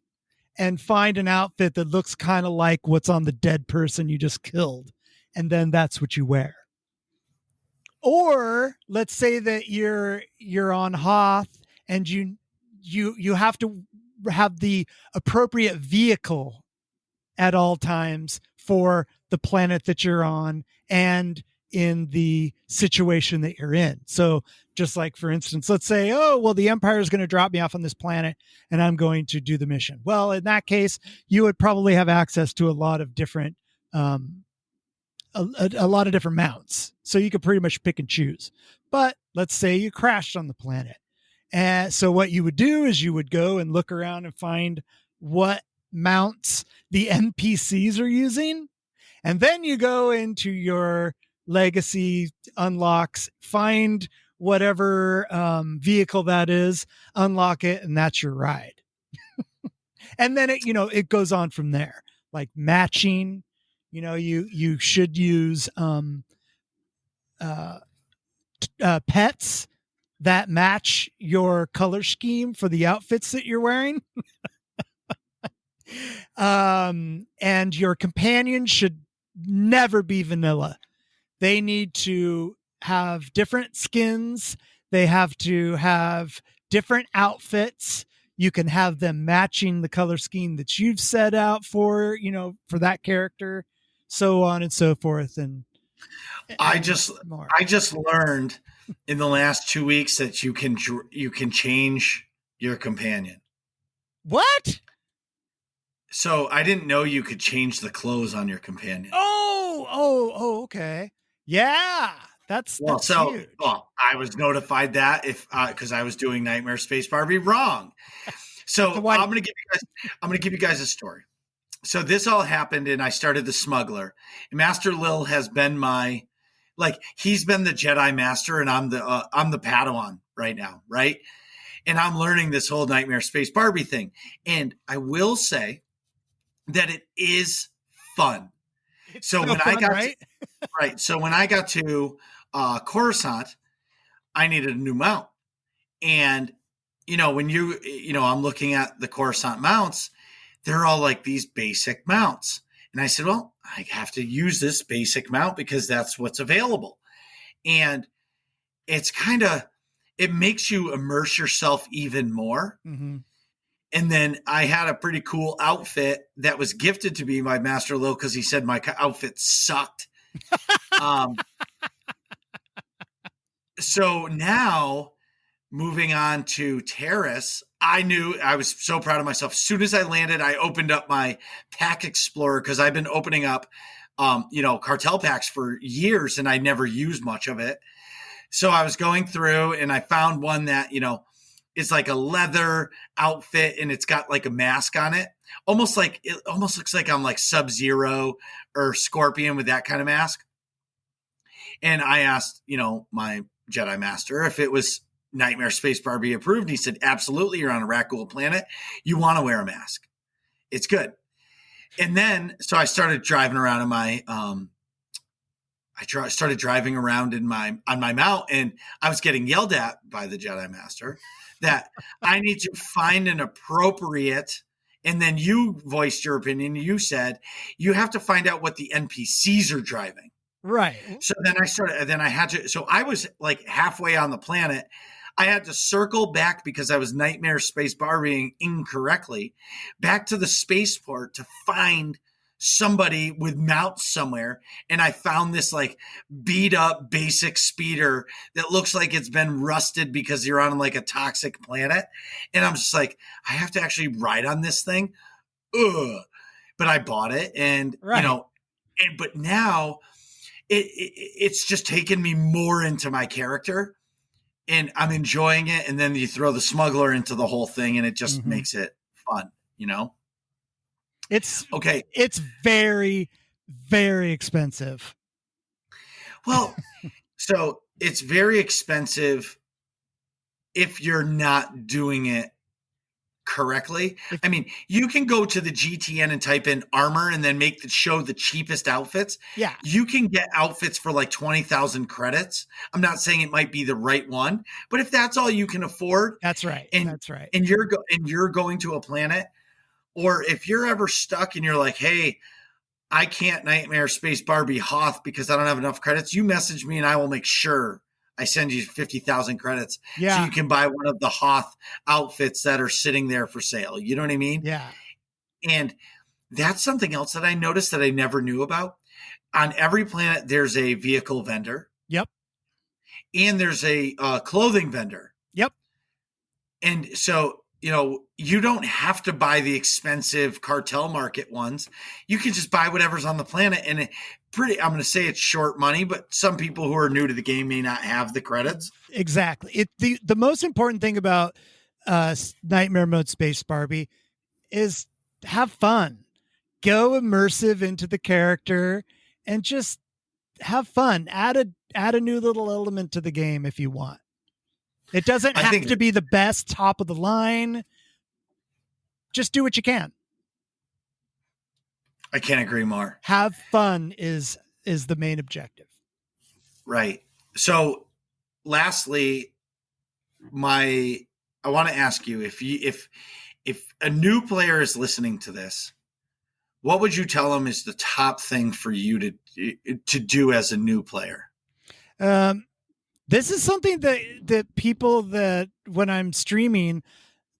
and find an outfit that looks kind of like what's on the dead person you just killed, and then that's what you wear. Or let's say that you're on Hoth and you have to have the appropriate vehicle at all times for the planet that you're on and in the situation that you're in. So just like, for instance, let's say, the Empire is going to drop me off on this planet and I'm going to do the mission. Well, in that case, you would probably have access to a lot of different, a lot of different mounts. So you could pretty much pick and choose. But let's say you crashed on the planet. And so what you would do is you would go and look around and find what mounts the NPCs are using. And then you go into your legacy unlocks, find whatever vehicle that is, unlock it, and that's your ride. And then it goes on from there. Like matching, you should use pets that match your color scheme for the outfits that you're wearing. And your companions should never be vanilla. They need to have different skins. They have to have different outfits. You can have them matching the color scheme that you've set out for that character, so on and so forth. And I just learned in the last 2 weeks that you can change your companion. What? So I didn't know you could change the clothes on your companion. Oh, okay. Yeah, that's huge. Well, I was notified that because I was doing Nightmare Space Barbie wrong. So I'm going to give you guys a story. So this all happened, and I started the Smuggler. And Master Lil has been he's been the Jedi Master, and I'm the Padawan right now, right? And I'm learning this whole Nightmare Space Barbie thing. And I will say that it is fun. So when I got to Coruscant, I needed a new mount. And when I'm looking at the Coruscant mounts, they're all like these basic mounts. And I said, well, I have to use this basic mount because that's what's available. And it's it makes you immerse yourself even more. Mm-hmm. And then I had a pretty cool outfit that was gifted to me by Master Lil because he said my outfit sucked. So now moving on to Terrace, I was so proud of myself. As soon as I landed, I opened up my Pack Explorer because I've been opening up, cartel packs for years and I never used much of it. So I was going through and I found one that, it's like a leather outfit and it's got like a mask on it. It almost looks like I'm like Sub-Zero or Scorpion with that kind of mask. And I asked, my Jedi Master if it was Nightmare Space Barbie approved. And he said, absolutely. You're on a Rakghoul planet. You want to wear a mask. It's good. And then, so I started driving around in my, started driving around on my mount, and I was getting yelled at by the Jedi Master that I need to find an appropriate, and then you voiced your opinion. You said you have to find out what the NPCs are driving. Right. So then I was like halfway on the planet. I had to circle back because I was Nightmare Space Barbieing incorrectly back to the spaceport to find somebody with mounts somewhere. And I found this like beat up basic speeder that looks like it's been rusted because you're on like a toxic planet. And I'm just like, I have to actually ride on this thing. ugh, but I bought it, and Right. but now it's just taken me more into my character, and I'm enjoying it. And then you throw the smuggler into the whole thing, and it just makes it fun. It's Okay. It's very, very expensive. Well, so it's very expensive if you're not doing it correctly. I mean, you can go to the GTN and type in armor and then show the cheapest outfits. Yeah. You can get outfits for like 20,000 credits. I'm not saying it might be the right one, but if that's all you can afford, That's right. That's right. And you're going to a planet, or if you're ever stuck and you're like, hey, I can't Nightmare Space Barbie Hoth because I don't have enough credits, you message me and I will make sure I send you 50,000 credits so you can buy one of the Hoth outfits that are sitting there for sale. You know what I mean? Yeah. And that's something else that I noticed that I never knew about. On every planet, there's a vehicle vendor. Yep. And there's a clothing vendor. Yep. And so, you don't have to buy the expensive cartel market ones. You can just buy whatever's on the planet. And I'm going to say it's short money, but some people who are new to the game may not have the credits. Exactly. The most important thing about Nightmare Mode Space Barbie is have fun. Go immersive into the character and just have fun. Add a new little element to the game if you want. It doesn't have to be the best top of the line. Just do what you can. I can't agree more. Have fun is the main objective. Right. So lastly, I want to ask you, if a new player is listening to this, what would you tell them is the top thing for you to do as a new player? This is something that people that when I'm streaming,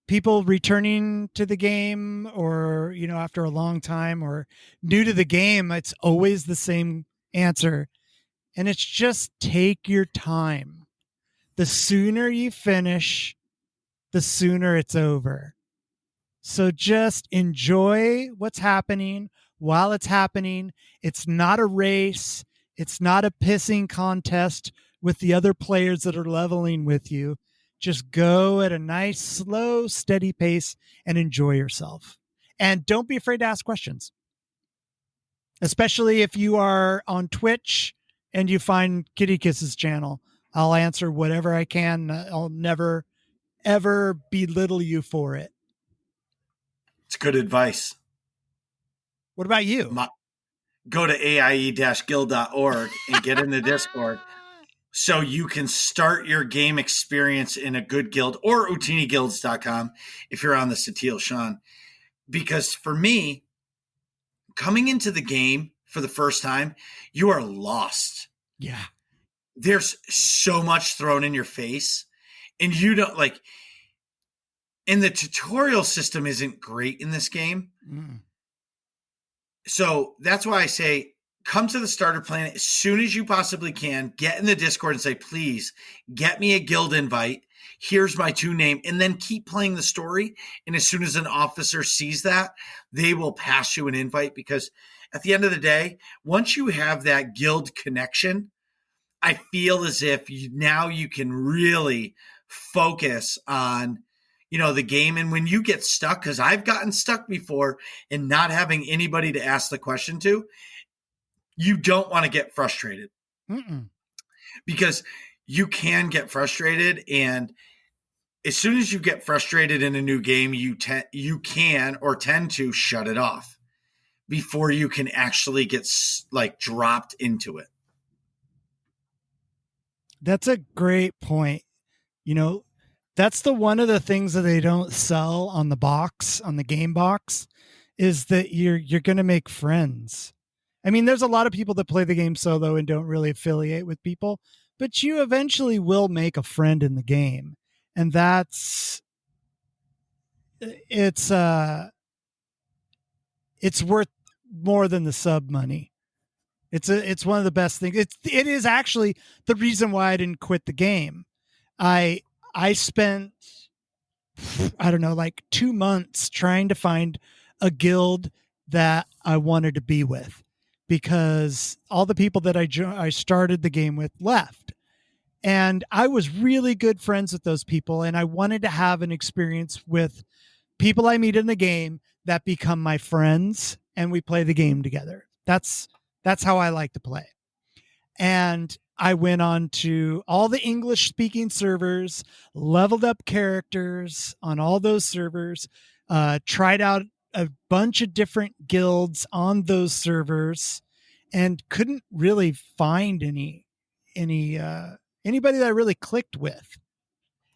people returning to the game or, after a long time or new to the game, it's always the same answer. And it's just take your time. The sooner you finish, the sooner it's over. So just enjoy what's happening while it's happening. It's not a race. It's not a pissing contest with the other players that are leveling with you. Just go at a nice, slow, steady pace and enjoy yourself. And don't be afraid to ask questions. Especially if you are on Twitch and you find Kitty Kiss's channel. I'll answer whatever I can. I'll never, ever belittle you for it. It's good advice. What about you? Go to aie-guild.org and get in the Discord so you can start your game experience in a good guild, or utiniguilds.com if you're on the Satil Sean. Because for me, coming into the game for the first time, you are lost. Yeah. There's so much thrown in your face, and you don't and the tutorial system isn't great in this game. So that's why I say come to the starter planet as soon as you possibly can. Get in the Discord and say, please get me a guild invite. Here's my 2 name, and then keep playing the story. And as soon as an officer sees that, they will pass you an invite, because at the end of the day, once you have that guild connection, I feel as if now you can really focus on, the game. And when you get stuck, because I've gotten stuck before and not having anybody to ask the question to, you don't want to get frustrated. Because you can get frustrated. And as soon as you get frustrated in a new game, you can or tend to shut it off before you can actually get dropped into it. That's a great point. That's one of the things that they don't sell on the box, on the game box, is that you're going to make friends. I mean, there's a lot of people that play the game solo and don't really affiliate with people, but you eventually will make a friend in the game. And it's worth more than the sub money. It's one of the best things. It is actually the reason why I didn't quit the game. I spent, I don't know, 2 months trying to find a guild that I wanted to be with, because all the people that I started the game with left. And I was really good friends with those people, and I wanted to have an experience with people I meet in the game that become my friends, and we play the game together. That's how I like to play. And I went on to all the English speaking servers, leveled up characters on all those servers, tried out a bunch of different guilds on those servers, and couldn't really find anybody that I really clicked with.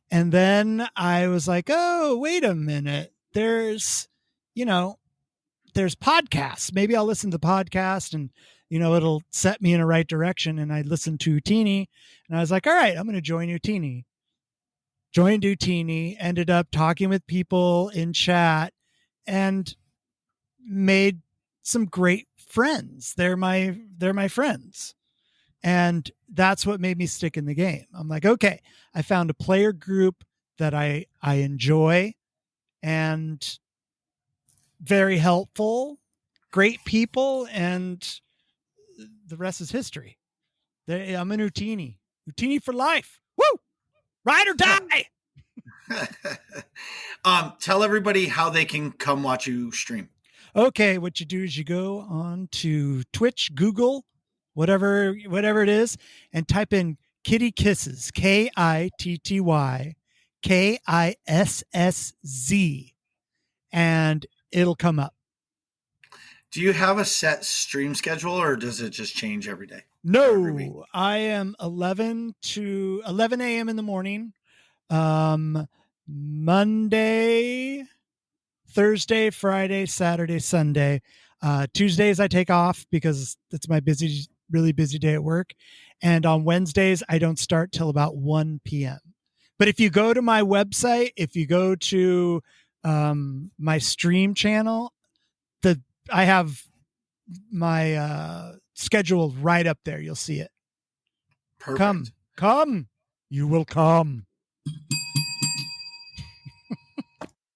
And then I was like, oh, wait a minute. There's podcasts. Maybe I'll listen to the podcast and, it'll set me in the right direction. And I listened to Utini, and I was like, all right, I'm going to join Utini. Joined Utini, ended up talking with people in chat, and made some great friends. They're my friends. And that's what made me stick in the game. I'm like, okay, I found a player group that I enjoy, and very helpful, great people, and the rest is history. I'm an Utini for life. Woo! Ride or die. Tell everybody how they can come watch you stream. Okay, what you do is you go on to Twitch, Google, whatever it is, and type in Kitty Kisses, KITTY KISSZ, and it'll come up. Do you have a set stream schedule, or does it just change every day? No, I am 11 a.m. in the morning, Monday, Thursday, Friday, Saturday, Sunday. Tuesdays I take off because it's my really busy day at work. And on Wednesdays, I don't start till about 1 p.m. But if you go to my website, if you go to my stream channel, I have my schedule right up there. You'll see it. Perfect. Come, you will come.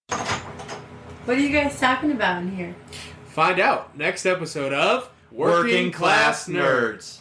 What are you guys talking about in here? Find out next episode of Working Class Nerds.